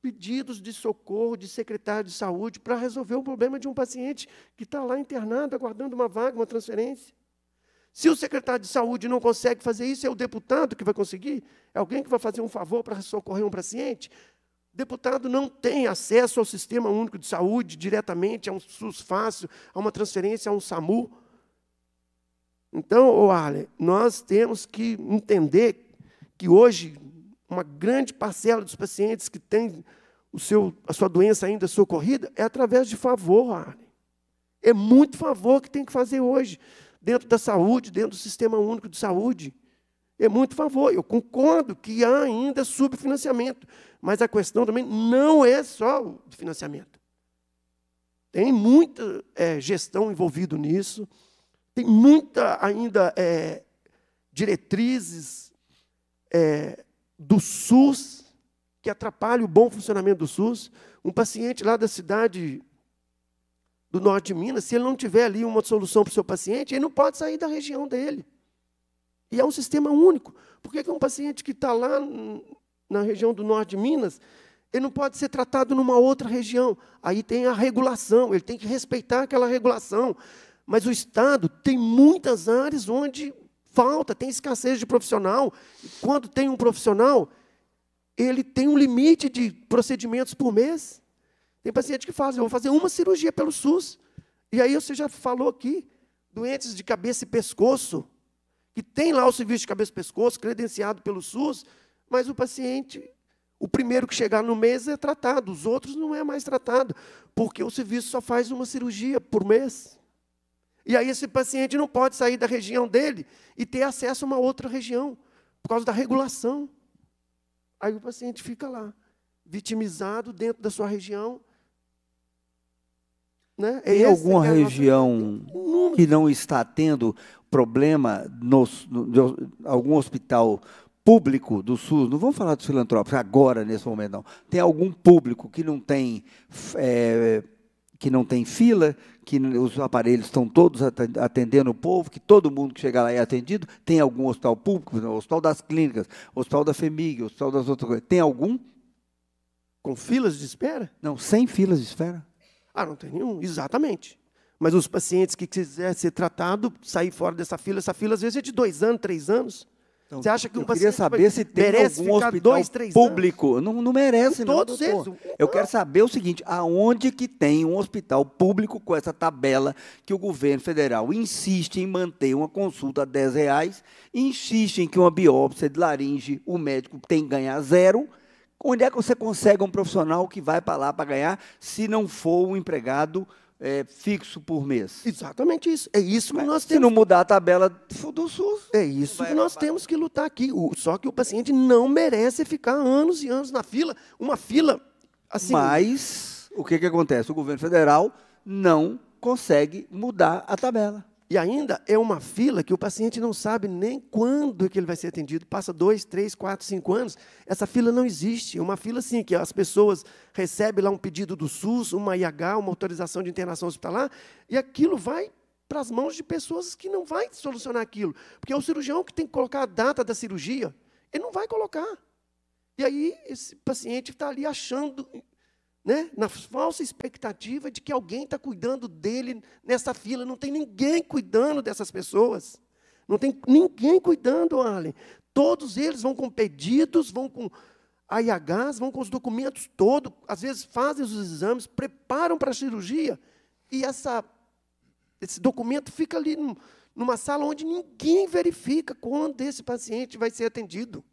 pedidos de socorro de secretário de saúde para resolver o problema de um paciente que está lá internado, aguardando uma vaga, uma transferência. Se o secretário de saúde não consegue fazer isso, é o deputado que vai conseguir? É alguém que vai fazer um favor para socorrer um paciente? O deputado não tem acesso ao Sistema Único de Saúde diretamente, a um SUS fácil, a uma transferência, a um SAMU. Então, Arlen, nós temos que entender que hoje uma grande parcela dos pacientes que tem a sua doença ainda socorrida é através de favor, Arlen. É muito favor que tem que fazer hoje, dentro da saúde, dentro do Sistema Único de Saúde. É muito favor. Eu concordo que há ainda subfinanciamento, mas a questão também não é só o financiamento. Tem muita gestão envolvida nisso, tem muita ainda diretrizes do SUS que atrapalham o bom funcionamento do SUS. Um paciente lá da cidade do norte de Minas, se ele não tiver ali uma solução para o seu paciente, ele não pode sair da região dele. E é um sistema único. Por que um paciente que está lá na região do norte de Minas, ele não pode ser tratado numa outra região? Aí tem a regulação, ele tem que respeitar aquela regulação. Mas o Estado tem muitas áreas onde tem escassez de profissional. E quando tem um profissional, ele tem um limite de procedimentos por mês. Tem paciente que faz, eu vou fazer uma cirurgia pelo SUS. E aí você já falou aqui, doentes de cabeça e pescoço, que tem lá o serviço de cabeça e pescoço, credenciado pelo SUS, mas o paciente, o primeiro que chegar no mês é tratado, os outros não é mais tratado, porque o serviço só faz uma cirurgia por mês. E aí esse paciente não pode sair da região dele e ter acesso a uma outra região, por causa da regulação. Aí o paciente fica lá, vitimizado dentro da sua região. Né? Tem alguma região que não está tendo problema, algum hospital público do SUS, não vamos falar dos filantrópicos agora, nesse momento, não. Tem algum público que não tem fila, que os aparelhos estão todos atendendo o povo, que todo mundo que chega lá é atendido? Tem algum hospital público? O Hospital das Clínicas, o Hospital da FEMIG, o Hospital das outras coisas. Tem algum? Com filas de espera? Não, sem filas de espera. Não tem nenhum, exatamente. Mas os pacientes que quiserem ser tratados, sair fora dessa fila, essa fila às vezes é de 2 anos, 3 anos. Então, você acha que um paciente queria saber se tem algum hospital 2, 3 público? Não merece, não, todos doutor. eles. Eu quero saber o seguinte, aonde que tem um hospital público com essa tabela que o governo federal insiste em manter uma consulta a R$10, insiste em que uma biópsia de laringe o médico tem que ganhar 0. Onde é que você consegue um profissional que vai para lá para ganhar, se não for um empregado fixo por mês? Exatamente isso. É isso que nós temos. Se não mudar a tabela do SUS. É isso que nós temos que lutar aqui. Só que o paciente não merece ficar anos e anos na fila. Uma fila assim. Mas o que acontece? O governo federal não consegue mudar a tabela. E ainda é uma fila que o paciente não sabe nem quando que ele vai ser atendido. Passa 2, 3, 4, 5 anos, essa fila não existe. É uma fila assim, que as pessoas recebem lá um pedido do SUS, uma IH, uma autorização de internação hospitalar, e aquilo vai para as mãos de pessoas que não vai solucionar aquilo. Porque é o cirurgião que tem que colocar a data da cirurgia, ele não vai colocar. E aí esse paciente está ali achando, né, na falsa expectativa de que alguém está cuidando dele nessa fila. Não tem ninguém cuidando dessas pessoas. Não tem ninguém cuidando, Arlen. Todos eles vão com pedidos, vão com AIHs, vão com os documentos todos, às vezes fazem os exames, preparam para a cirurgia, e esse documento fica ali numa sala onde ninguém verifica quando esse paciente vai ser atendido.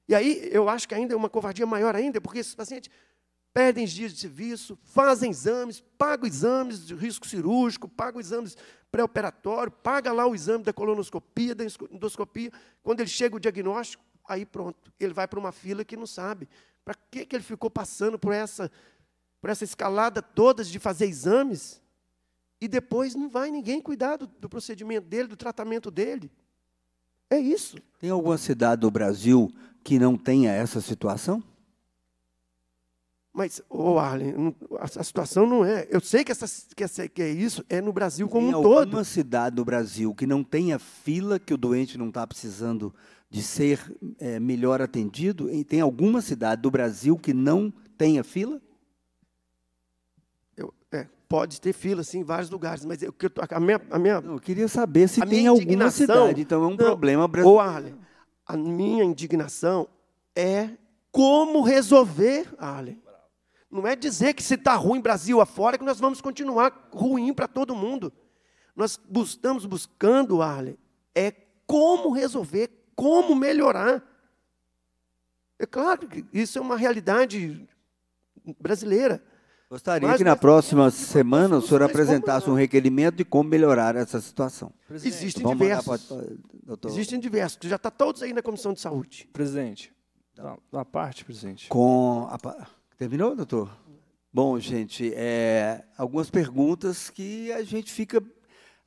E aí, eu acho que ainda é uma covardia maior ainda, porque esses pacientes perdem os dias de serviço, fazem exames, pagam exames de risco cirúrgico, pagam exames pré-operatório, paga lá o exame da colonoscopia, da endoscopia. Quando ele chega o diagnóstico, aí pronto, ele vai para uma fila que não sabe. Para que ele ficou passando por essa escalada toda de fazer exames, e depois não vai ninguém cuidar do procedimento dele, do tratamento dele? É isso. Tem alguma cidade do Brasil que não tenha essa situação? Mas, Arlen, a situação não é... Eu sei que é isso, é no Brasil como um todo. Tem alguma cidade do Brasil que não tenha fila, que o doente não está precisando de ser melhor atendido? E tem alguma cidade do Brasil que não tenha fila? Pode ter fila, sim, em vários lugares, mas eu queria saber se tem alguma cidade, então é um problema brasileiro. Arlen, a minha indignação é como resolver, Arlen. Não é dizer que se está ruim Brasil afora que nós vamos continuar ruim para todo mundo. Nós estamos buscando, Arlen, é como resolver, como melhorar. É claro que isso é uma realidade brasileira. Gostaria que na próxima semana o senhor apresentasse um requerimento de como melhorar essa situação. Existem diversos, já está todos aí na Comissão de Saúde. Presidente, da parte, presidente. Terminou, doutor? Bom, gente, algumas perguntas que a gente fica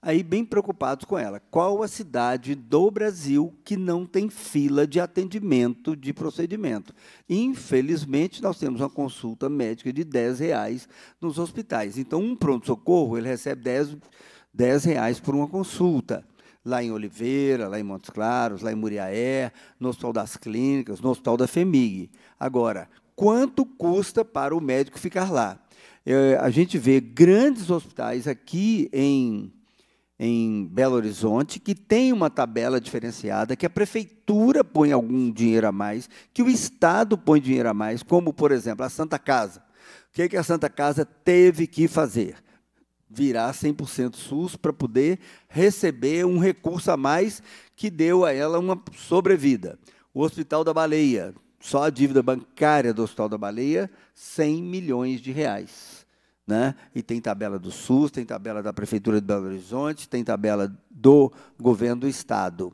aí bem preocupado com ela. Qual a cidade do Brasil que não tem fila de atendimento de procedimento? Infelizmente, nós temos uma consulta médica de R$10 nos hospitais. Então, um pronto-socorro, ele recebe R$10 por uma consulta. Lá em Oliveira, lá em Montes Claros, lá em Muriaé, no Hospital das Clínicas, no Hospital da FEMIG. Agora, quanto custa para o médico ficar lá? A gente vê grandes hospitais aqui em Belo Horizonte, que tem uma tabela diferenciada, que a prefeitura põe algum dinheiro a mais, que o Estado põe dinheiro a mais, como, por exemplo, a Santa Casa. O que a Santa Casa teve que fazer? Virar 100% SUS para poder receber um recurso a mais que deu a ela uma sobrevida. O Hospital da Baleia, só a dívida bancária do Hospital da Baleia, R$100 milhões. Né? E tem tabela do SUS, tem tabela da Prefeitura de Belo Horizonte, tem tabela do governo do Estado.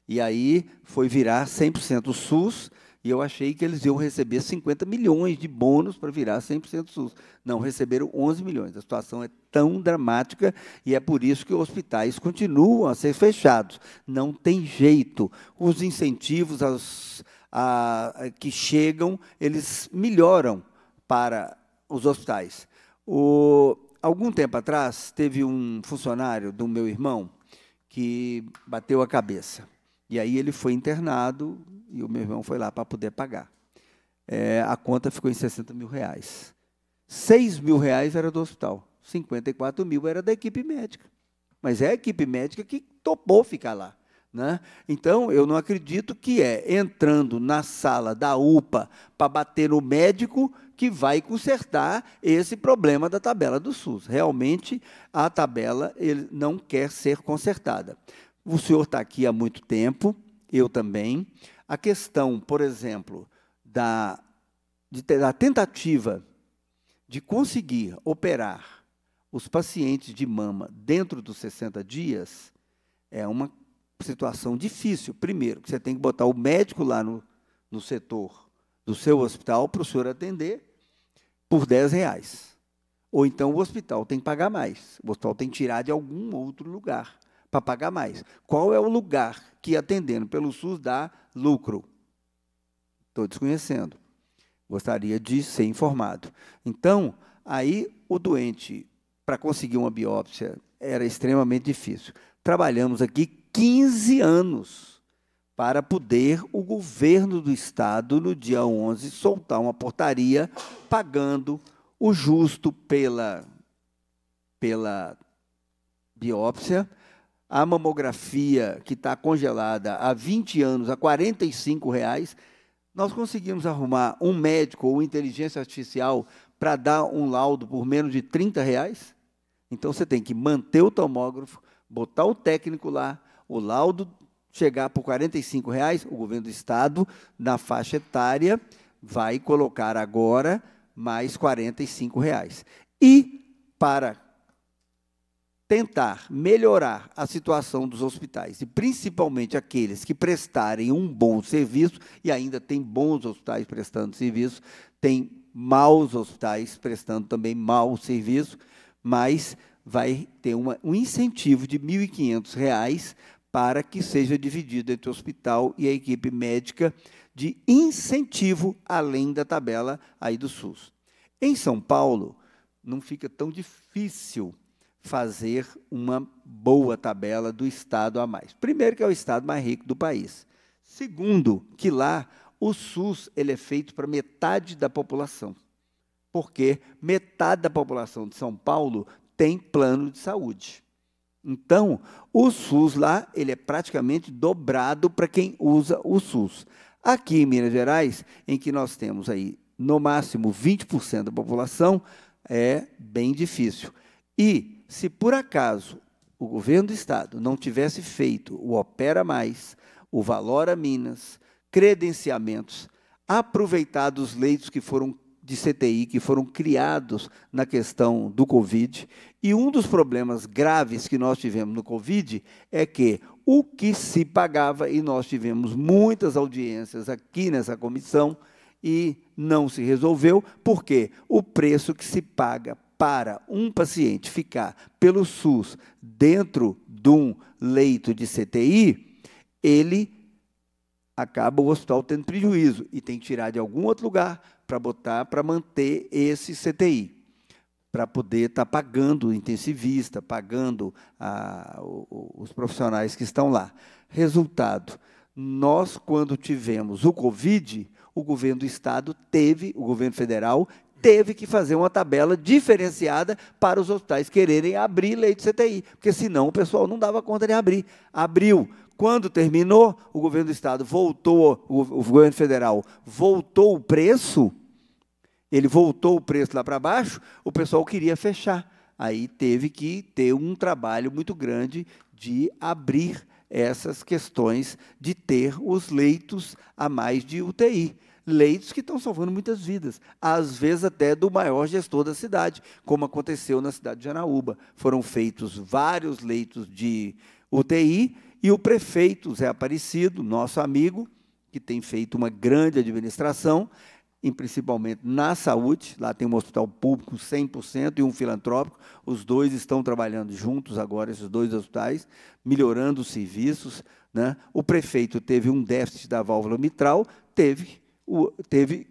E aí foi virar 100% SUS, e eu achei que eles iam receber 50 milhões de bônus para virar 100% SUS. Não, receberam 11 milhões. A situação é tão dramática, e é por isso que os hospitais continuam a ser fechados. Não tem jeito. Os incentivos que chegam, eles melhoram para os hospitais. Algum tempo atrás, teve um funcionário do meu irmão que bateu a cabeça. E aí ele foi internado e o meu irmão foi lá para poder pagar. A conta ficou em R$60 mil. R$6 mil era do hospital, 54 mil era da equipe médica. Mas é a equipe médica que topou ficar lá. Né? Então, eu não acredito que entrando na sala da UPA para bater no médico que vai consertar esse problema da tabela do SUS. Realmente, a tabela ele não quer ser consertada. O senhor está aqui há muito tempo, eu também. A questão, por exemplo, da tentativa de conseguir operar os pacientes de mama dentro dos 60 dias é uma situação difícil. Primeiro, que você tem que botar o médico lá no setor do seu hospital para o senhor atender por R$10. Ou então o hospital tem que pagar mais. O hospital tem que tirar de algum outro lugar para pagar mais. Qual é o lugar que, atendendo pelo SUS, dá lucro? Estou desconhecendo. Gostaria de ser informado. Então, aí o doente, para conseguir uma biópsia, era extremamente difícil. Trabalhamos aqui 15 anos para poder o governo do Estado, no dia 11, soltar uma portaria pagando o justo pela biópsia, a mamografia que está congelada há 20 anos, a R$ 45, nós conseguimos arrumar um médico ou inteligência artificial para dar um laudo por menos de R$ 30? Então, você tem que manter o tomógrafo, botar o técnico lá, o laudo chegar por R$ 45, o governo do Estado, na faixa etária, vai colocar agora mais R$ 45. E, para tentar melhorar a situação dos hospitais, e principalmente aqueles que prestarem um bom serviço, e ainda tem bons hospitais prestando serviço, tem maus hospitais prestando também mau serviço, mas vai ter um incentivo de R$ 1.500 para que seja dividido entre o hospital e a equipe médica de incentivo, além da tabela aí do SUS. Em São Paulo, não fica tão difícil fazer uma boa tabela do Estado a mais. Primeiro, que é o Estado mais rico do país. Segundo, que lá o SUS ele é feito para metade da população, porque metade da população de São Paulo tem plano de saúde. Então, o SUS lá ele é praticamente dobrado para quem usa o SUS. Aqui em Minas Gerais, em que nós temos aí, no máximo, 20% da população, é bem difícil. E, se por acaso o governo do Estado não tivesse feito o Opera Mais, o Valora Minas, credenciamentos, aproveitado os leitos que foram de CTI, que foram criados na questão do Covid, e um dos problemas graves que nós tivemos no Covid é que o que se pagava, e nós tivemos muitas audiências aqui nessa comissão, e não se resolveu, porque o preço que se paga para um paciente ficar pelo SUS dentro de um leito de CTI, ele acaba o hospital tendo prejuízo e tem que tirar de algum outro lugar para botar, para manter esse CTI, para poder estar pagando o intensivista, pagando os profissionais que estão lá. Resultado, nós, quando tivemos o Covid, o governo do Estado o governo federal, teve que fazer uma tabela diferenciada para os hospitais quererem abrir leite de CTI, porque senão o pessoal não dava conta de abrir. Abriu. Quando terminou, o governo do Estado voltou, o governo federal voltou o preço, ele voltou o preço lá para baixo, o pessoal queria fechar. Aí teve que ter um trabalho muito grande de abrir essas questões, de ter os leitos a mais de UTI. Leitos que estão salvando muitas vidas, às vezes até do maior gestor da cidade, como aconteceu na cidade de Janaúba. Foram feitos vários leitos de UTI, e o prefeito Zé Aparecido, nosso amigo, que tem feito uma grande administração, principalmente na saúde, lá tem um hospital público 100% e um filantrópico, os dois estão trabalhando juntos agora, esses dois hospitais, melhorando os serviços, né? O prefeito teve um déficit da válvula mitral, teve,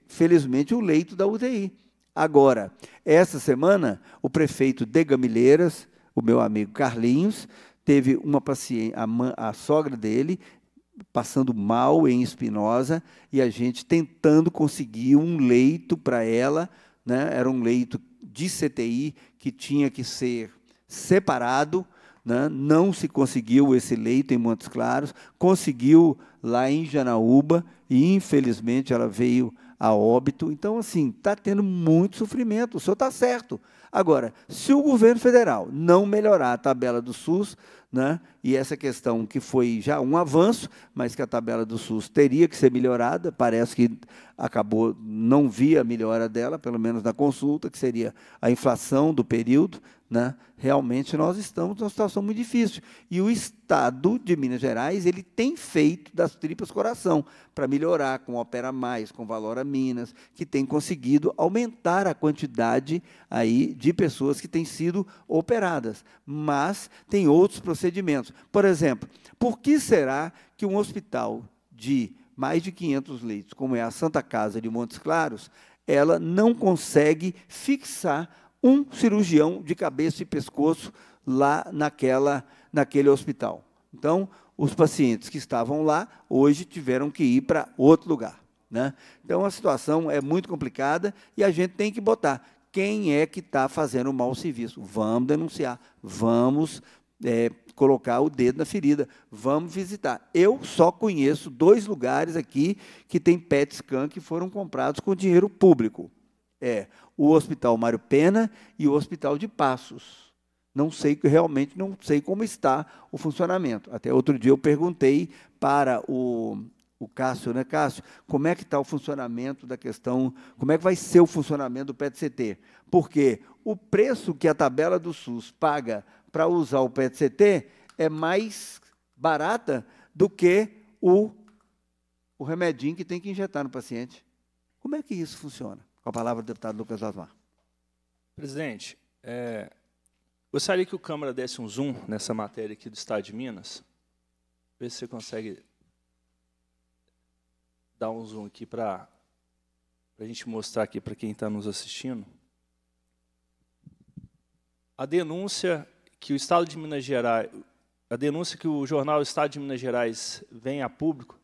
felizmente, o leito da UTI. Agora, essa semana, o prefeito de Gamilheiras, o meu amigo Carlinhos, teve uma paciente, a sogra dele, passando mal em Espinosa, e a gente tentando conseguir um leito para ela, né? Era um leito de CTI que tinha que ser separado, né? Não se conseguiu esse leito em Montes Claros, conseguiu lá em Janaúba, e infelizmente ela veio a óbito. Então, assim, está tendo muito sofrimento, o senhor está certo. Agora, se o governo federal não melhorar a tabela do SUS, né, e essa questão que foi já um avanço, mas que a tabela do SUS teria que ser melhorada, parece que acabou, não vi a melhora dela, pelo menos na consulta, que seria a inflação do período, né, realmente nós estamos numa situação muito difícil. E o Estado de Minas Gerais ele tem feito das tripas coração para melhorar com Opera Mais, com Valora Minas, que tem conseguido aumentar a quantidade aí de pessoas que têm sido operadas. Mas tem outros procedimentos. Por exemplo, por que será que um hospital de mais de 500 leitos, como é a Santa Casa de Montes Claros, ela não consegue fixar um cirurgião de cabeça e pescoço lá naquele hospital? Então, os pacientes que estavam lá, hoje tiveram que ir para outro lugar, né? Então, a situação é muito complicada e a gente tem que botar. quem é que está fazendo um mau serviço. Vamos denunciar, vamos colocar o dedo na ferida, vamos visitar. Eu só conheço 2 lugares aqui que tem PET scan que foram comprados com dinheiro público. O Hospital Mário Pena e o Hospital de Passos. Não sei, realmente não sei como está o funcionamento. Até outro dia eu perguntei para o Cássio, né, Cássio, como é que está o funcionamento da questão, como é que vai ser o funcionamento do PET-CT? Porque o preço que a tabela do SUS paga para usar o PET-CT é mais barata do que o remedinho que tem que injetar no paciente. Como é que isso funciona? Com a palavra do deputado Lucas Lasmar. Presidente, gostaria que o Câmara desse um zoom nessa matéria aqui do Estado de Minas. Ver se você consegue dar um zoom aqui para a gente mostrar aqui para quem está nos assistindo. A denúncia que o Estado de Minas Gerais, a denúncia que o jornal Estado de Minas Gerais vem a público,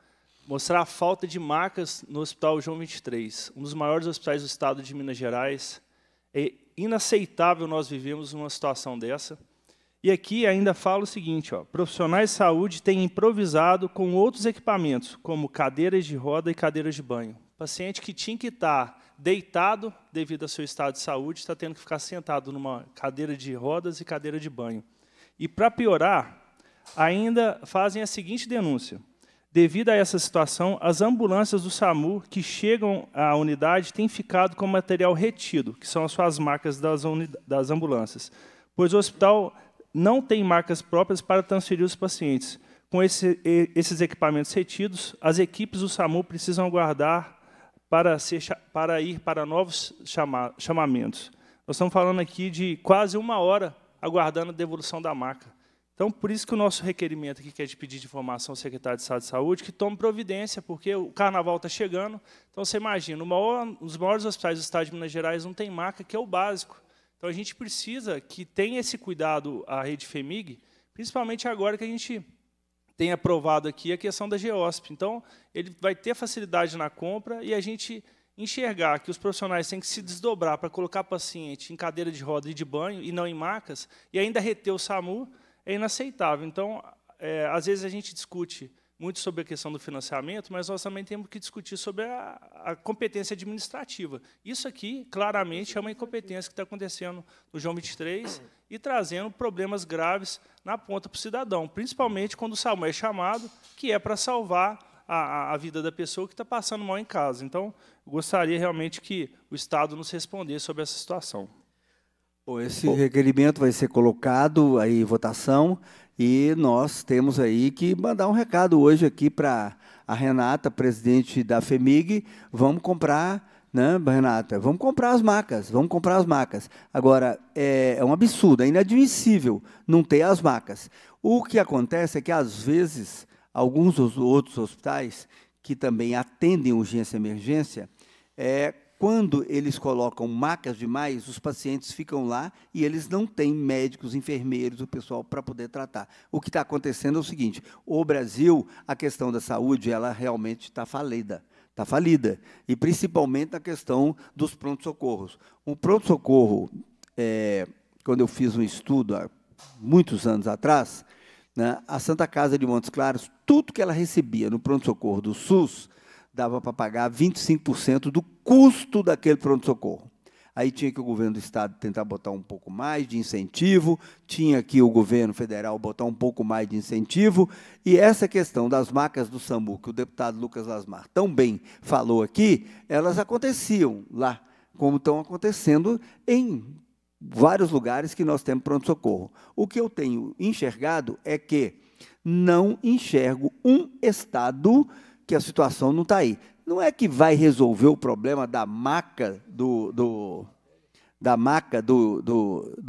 mostrar a falta de macas no Hospital João 23, um dos maiores hospitais do Estado de Minas Gerais. É inaceitável nós vivemos numa situação dessa. E aqui ainda fala o seguinte, profissionais de saúde têm improvisado com outros equipamentos, como cadeiras de roda e cadeiras de banho. Paciente que tinha que estar deitado devido ao seu estado de saúde, está tendo que ficar sentado numa cadeira de rodas e cadeira de banho. E, para piorar, ainda fazem a seguinte denúncia. Devido a essa situação, as ambulâncias do SAMU que chegam à unidade têm ficado com material retido, que são as suas marcas das ambulâncias, pois o hospital não tem marcas próprias para transferir os pacientes. Com esses equipamentos retidos, as equipes do SAMU precisam aguardar para ir para novos chamamentos. Nós estamos falando aqui de quase 1 hora aguardando a devolução da maca. Então, por isso que o nosso requerimento aqui, que é de pedir de informação ao secretário de Estado de Saúde, que tome providência, porque o carnaval está chegando. Então, você imagina, um dos maiores hospitais do Estado de Minas Gerais não tem maca, que é o básico. Então, a gente precisa que tenha esse cuidado a rede FEMIG, principalmente agora que a gente tem aprovado aqui a questão da GEOSP. Então, ele vai ter facilidade na compra e a gente enxergar que os profissionais têm que se desdobrar para colocar paciente em cadeira de roda e de banho e não em macas, e ainda reter o SAMU, é inaceitável. Então, às vezes a gente discute muito sobre a questão do financiamento, mas nós também temos que discutir sobre a competência administrativa. Isso aqui, claramente, é uma incompetência que está acontecendo no João 23 e trazendo problemas graves na ponta para o cidadão, principalmente quando o SAMU é chamado, que é para salvar a vida da pessoa que está passando mal em casa. Então, eu gostaria realmente que o Estado nos respondesse sobre essa situação. Bom, esse requerimento vai ser colocado aí em votação e nós temos aí que mandar um recado hoje aqui para a Renata, presidente da FEMIG. Vamos comprar, né, Renata? Vamos comprar as macas, vamos comprar as macas. Agora, é um absurdo, é inadmissível não ter as macas. O que acontece é que, às vezes, alguns outros hospitais que também atendem urgência e emergência, quando eles colocam macas demais, os pacientes ficam lá e eles não têm médicos, enfermeiros, o pessoal para poder tratar. O que está acontecendo é o seguinte, o Brasil, a questão da saúde, ela realmente está falida. Está falida, e principalmente na questão dos pronto-socorros. O pronto-socorro, quando eu fiz um estudo há muitos anos atrás, né, a Santa Casa de Montes Claros, tudo que ela recebia no pronto-socorro do SUS, dava para pagar 25% do custo daquele pronto-socorro. Aí tinha que o governo do Estado tentar botar um pouco mais de incentivo, tinha que o governo federal botar um pouco mais de incentivo, e essa questão das macas do SAMU, que o deputado Lucas Lasmar tão bem falou aqui, elas aconteciam lá, como estão acontecendo em vários lugares que nós temos pronto-socorro. O que eu tenho enxergado é que não enxergo um estado que a situação não está aí. Não é que vai resolver o problema da maca do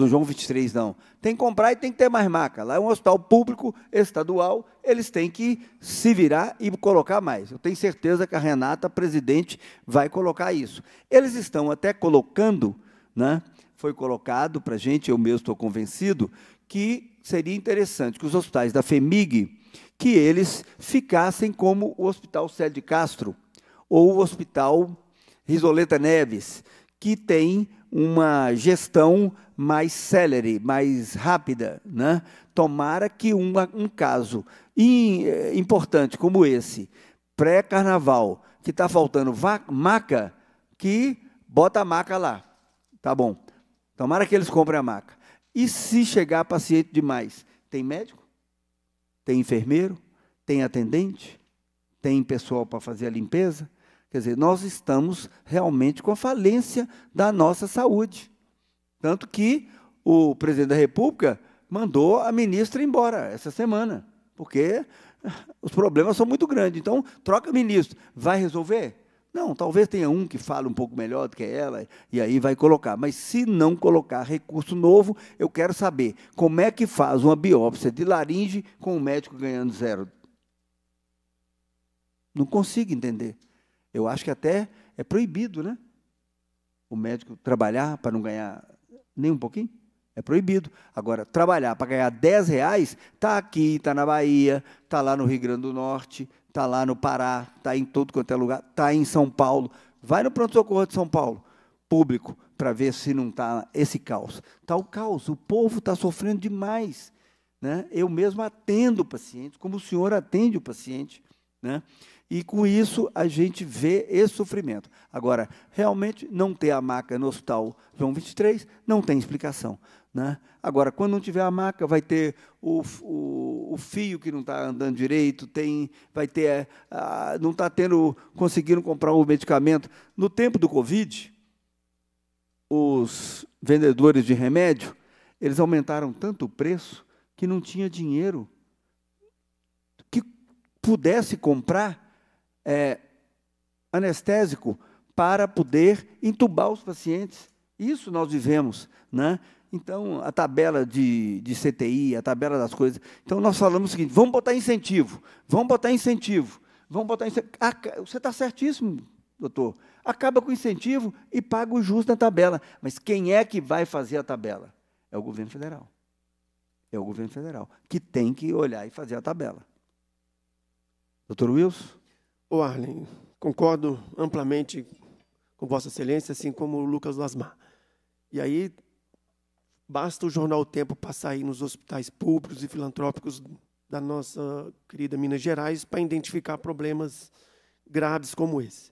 João 23, não. Tem que comprar e tem que ter mais maca. Lá é um hospital público, estadual, eles têm que se virar e colocar mais. Eu tenho certeza que a Renata, presidente, vai colocar isso. Eles estão até colocando, né, foi colocado para a gente, eu mesmo estou convencido, que seria interessante que os hospitais da FEMIG, que eles ficassem como o Hospital Célio de Castro ou o Hospital Risoleta Neves, que tem uma gestão mais célere, mais rápida, né? Tomara que um caso importante como esse, pré-carnaval, que está faltando maca, que bota a maca lá. Tá bom. Tomara que eles comprem a maca. E se chegar paciente demais, tem médico? Tem enfermeiro? Tem atendente? Tem pessoal para fazer a limpeza? Quer dizer, nós estamos realmente com a falência da nossa saúde. Tanto que o presidente da República mandou a ministra embora essa semana, porque os problemas são muito grandes. Então, troca ministro. Vai resolver? Não, talvez tenha um que fale um pouco melhor do que ela, e aí vai colocar. Mas, se não colocar recurso novo, eu quero saber como é que faz uma biópsia de laringe com o médico ganhando 0. Não consigo entender. Eu acho que até é proibido, né? O médico trabalhar para não ganhar nem um pouquinho. É proibido. Agora, trabalhar para ganhar R$10, está aqui, está na Bahia, está lá no Rio Grande do Norte, está lá no Pará, está em todo quanto é lugar, está em São Paulo. Vai no pronto-socorro de São Paulo, público, para ver se não está esse caos. Está o caos, o povo está sofrendo demais, né? Eu mesmo atendo pacientes, como o senhor atende o paciente, né? E, com isso, a gente vê esse sofrimento. Agora, realmente, não ter a maca no Hospital João 23 não tem explicação, né? Agora, quando não tiver a maca, vai ter o fio que não está andando direito, vai ter, não está conseguindo comprar o medicamento. No tempo do Covid, os vendedores de remédio, eles aumentaram tanto o preço que não tinha dinheiro que pudesse comprar anestésico para poder entubar os pacientes. Isso nós vivemos, né? Então, a tabela de CTI, a tabela das coisas. Então, nós falamos o seguinte: vamos botar incentivo, vamos botar incentivo, vamos botar incentivo. Você está certíssimo, doutor. Acaba com o incentivo e paga o justo na tabela. Mas quem é que vai fazer a tabela? É o governo federal. É o governo federal que tem que olhar e fazer a tabela. Doutor Wilson? Ô, Arlen, concordo amplamente com Vossa Excelência, assim como o Lucas Lasmar. E aí, basta o jornal O Tempo passar aí nos hospitais públicos e filantrópicos da nossa querida Minas Gerais para identificar problemas graves como esse.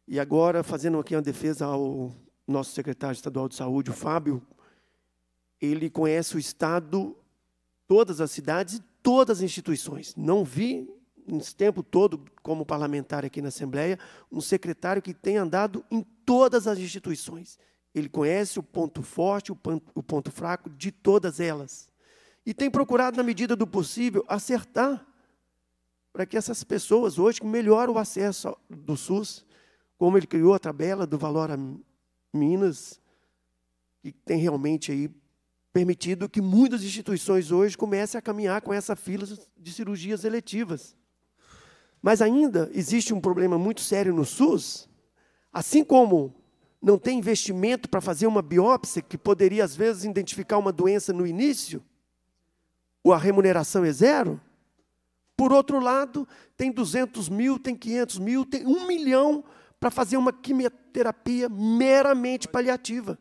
E agora, fazendo aqui uma defesa ao nosso secretário estadual de saúde, o Fábio, ele conhece o Estado, todas as cidades e todas as instituições. Não vi, nesse tempo todo, como parlamentar aqui na Assembleia, um secretário que tenha andado em todas as instituições. Ele conhece o ponto forte, o ponto fraco de todas elas. E tem procurado, na medida do possível, acertar para que essas pessoas, hoje, que melhoram o acesso do SUS, como ele criou a tabela do Valor a Minas, que tem realmente aí permitido que muitas instituições hoje comecem a caminhar com essa fila de cirurgias eletivas. Mas ainda existe um problema muito sério no SUS, assim como não tem investimento para fazer uma biópsia, que poderia, às vezes, identificar uma doença no início, ou a remuneração é 0. Por outro lado, tem 200 mil, tem 500 mil, tem 1 milhão para fazer uma quimioterapia meramente paliativa.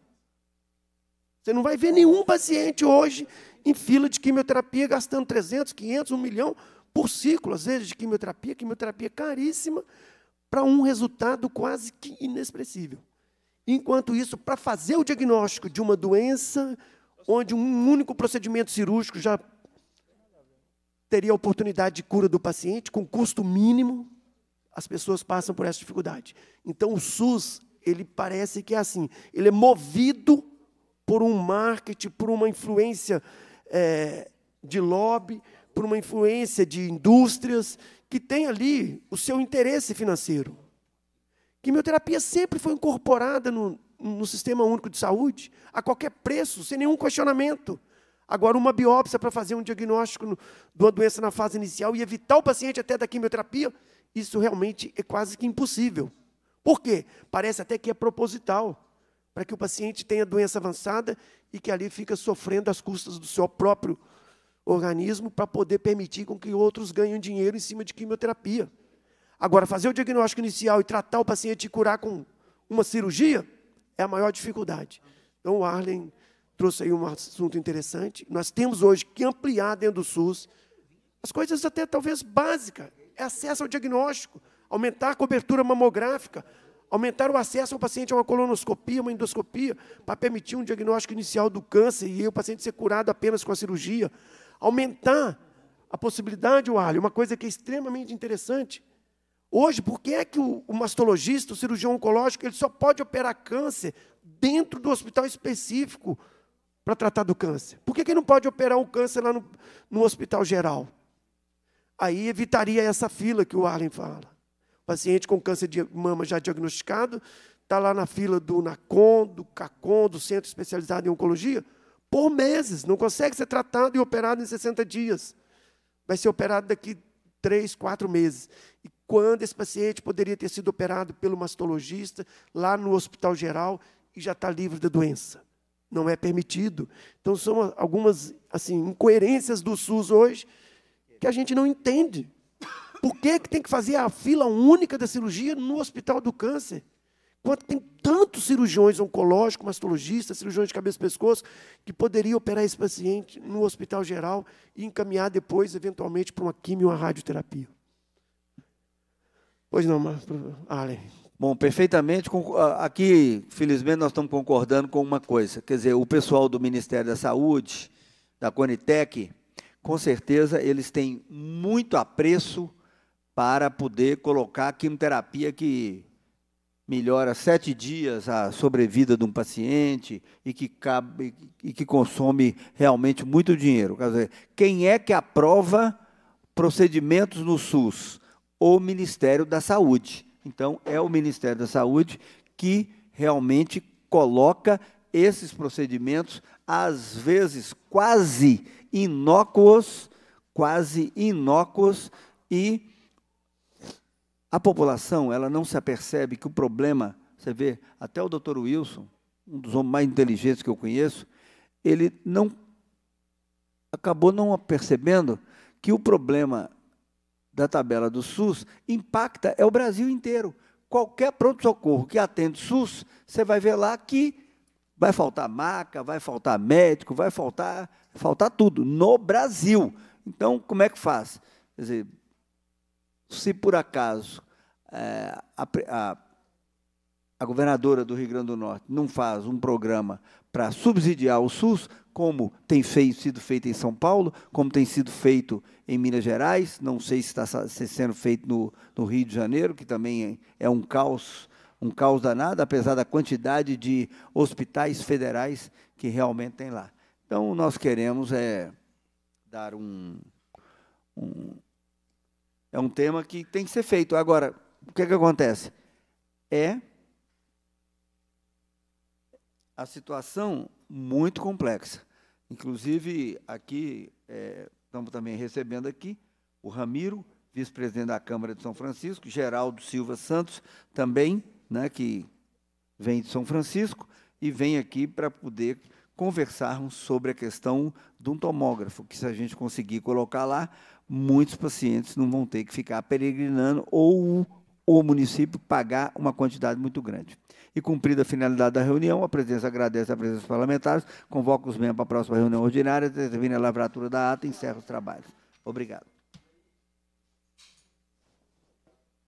Você não vai ver nenhum paciente hoje em fila de quimioterapia gastando 300, 500, 1 milhão por ciclo, às vezes, de quimioterapia caríssima, para um resultado quase que inexpressível. Enquanto isso, para fazer o diagnóstico de uma doença, onde um único procedimento cirúrgico já teria a oportunidade de cura do paciente, com custo mínimo, as pessoas passam por essa dificuldade. Então, o SUS, ele parece que é assim, ele é movido por um marketing, por uma influência de lobby, por uma influência de indústrias, que tem ali o seu interesse financeiro. Quimioterapia sempre foi incorporada no Sistema Único de Saúde, a qualquer preço, sem nenhum questionamento. Agora, uma biópsia para fazer um diagnóstico de uma doença na fase inicial e evitar o paciente até da quimioterapia, isso realmente é quase que impossível. Por quê? Parece até que é proposital, para que o paciente tenha doença avançada e que ali fica sofrendo às custas do seu próprio organismo para poder permitir com que outros ganhem dinheiro em cima de quimioterapia. Agora, fazer o diagnóstico inicial e tratar o paciente e curar com uma cirurgia é a maior dificuldade. Então, o Arlen trouxe aí um assunto interessante. Nós temos hoje que ampliar dentro do SUS as coisas até talvez básicas. É acesso ao diagnóstico, aumentar a cobertura mamográfica, aumentar o acesso ao paciente a uma colonoscopia, uma endoscopia, para permitir um diagnóstico inicial do câncer e o paciente ser curado apenas com a cirurgia. Aumentar a possibilidade, Arlen, uma coisa que é extremamente interessante. Hoje, por que é que o mastologista, o cirurgião oncológico, ele só pode operar câncer dentro do hospital específico para tratar do câncer? Por que ele não pode operar o câncer lá no hospital geral? Aí evitaria essa fila que o Arlen fala. O paciente com câncer de mama já diagnosticado está lá na fila do NACON, do CACON, do Centro Especializado em Oncologia, por meses, não consegue ser tratado e operado em 60 dias. Vai ser operado daqui 3, 4 meses. E quando esse paciente poderia ter sido operado pelo mastologista, lá no hospital geral, e já está livre da doença. Não é permitido. Então, são algumas assim, incoerências do SUS hoje que a gente não entende. Por que tem que fazer a fila única da cirurgia no hospital do câncer? Quando tem tantos cirurgiões oncológicos, mastologistas, cirurgiões de cabeça e pescoço, que poderiam operar esse paciente no hospital geral e encaminhar depois, eventualmente, para uma quimio ou uma radioterapia. Pois não, Arlen. Bom, perfeitamente. Aqui, felizmente, nós estamos concordando com uma coisa. Quer dizer, o pessoal do Ministério da Saúde, da Conitec, com certeza, eles têm muito apreço para poder colocar a quimioterapia que melhora 7 dias a sobrevida de um paciente e que consome realmente muito dinheiro. Quer dizer, quem é que aprova procedimentos no SUS? O Ministério da Saúde. Então, é o Ministério da Saúde que realmente coloca esses procedimentos, às vezes quase inócuos, e a população ela não se apercebe que o problema, você vê, até o Dr. Wilson, um dos homens mais inteligentes que eu conheço, ele acabou não percebendo que o problema da tabela do SUS impacta o Brasil inteiro. Qualquer pronto-socorro que atende SUS, você vai ver lá que vai faltar maca, vai faltar médico, vai faltar tudo no Brasil. Então, como é que faz? Quer dizer, se por acaso a governadora do Rio Grande do Norte não faz um programa para subsidiar o SUS, como tem sido feito em São Paulo, como tem sido feito em Minas Gerais, não sei se está sendo feito no Rio de Janeiro, que também é um caos danado, apesar da quantidade de hospitais federais que realmente tem lá. Então, nós queremos dar é um tema que tem que ser feito. Agora, o que acontece? A situação muito complexa. Inclusive, aqui, estamos também recebendo aqui o Ramiro, vice-presidente da Câmara de São Francisco, Geraldo Silva Santos, também, né, que vem de São Francisco, e vem aqui para poder conversarmos sobre a questão de um tomógrafo, que se a gente conseguir colocar lá, muitos pacientes não vão ter que ficar peregrinando ou o município pagar uma quantidade muito grande. E cumprida a finalidade da reunião, a presidência agradece a presença dos parlamentares, convoca os membros para a próxima reunião ordinária, determina a lavratura da ata e encerra os trabalhos. Obrigado.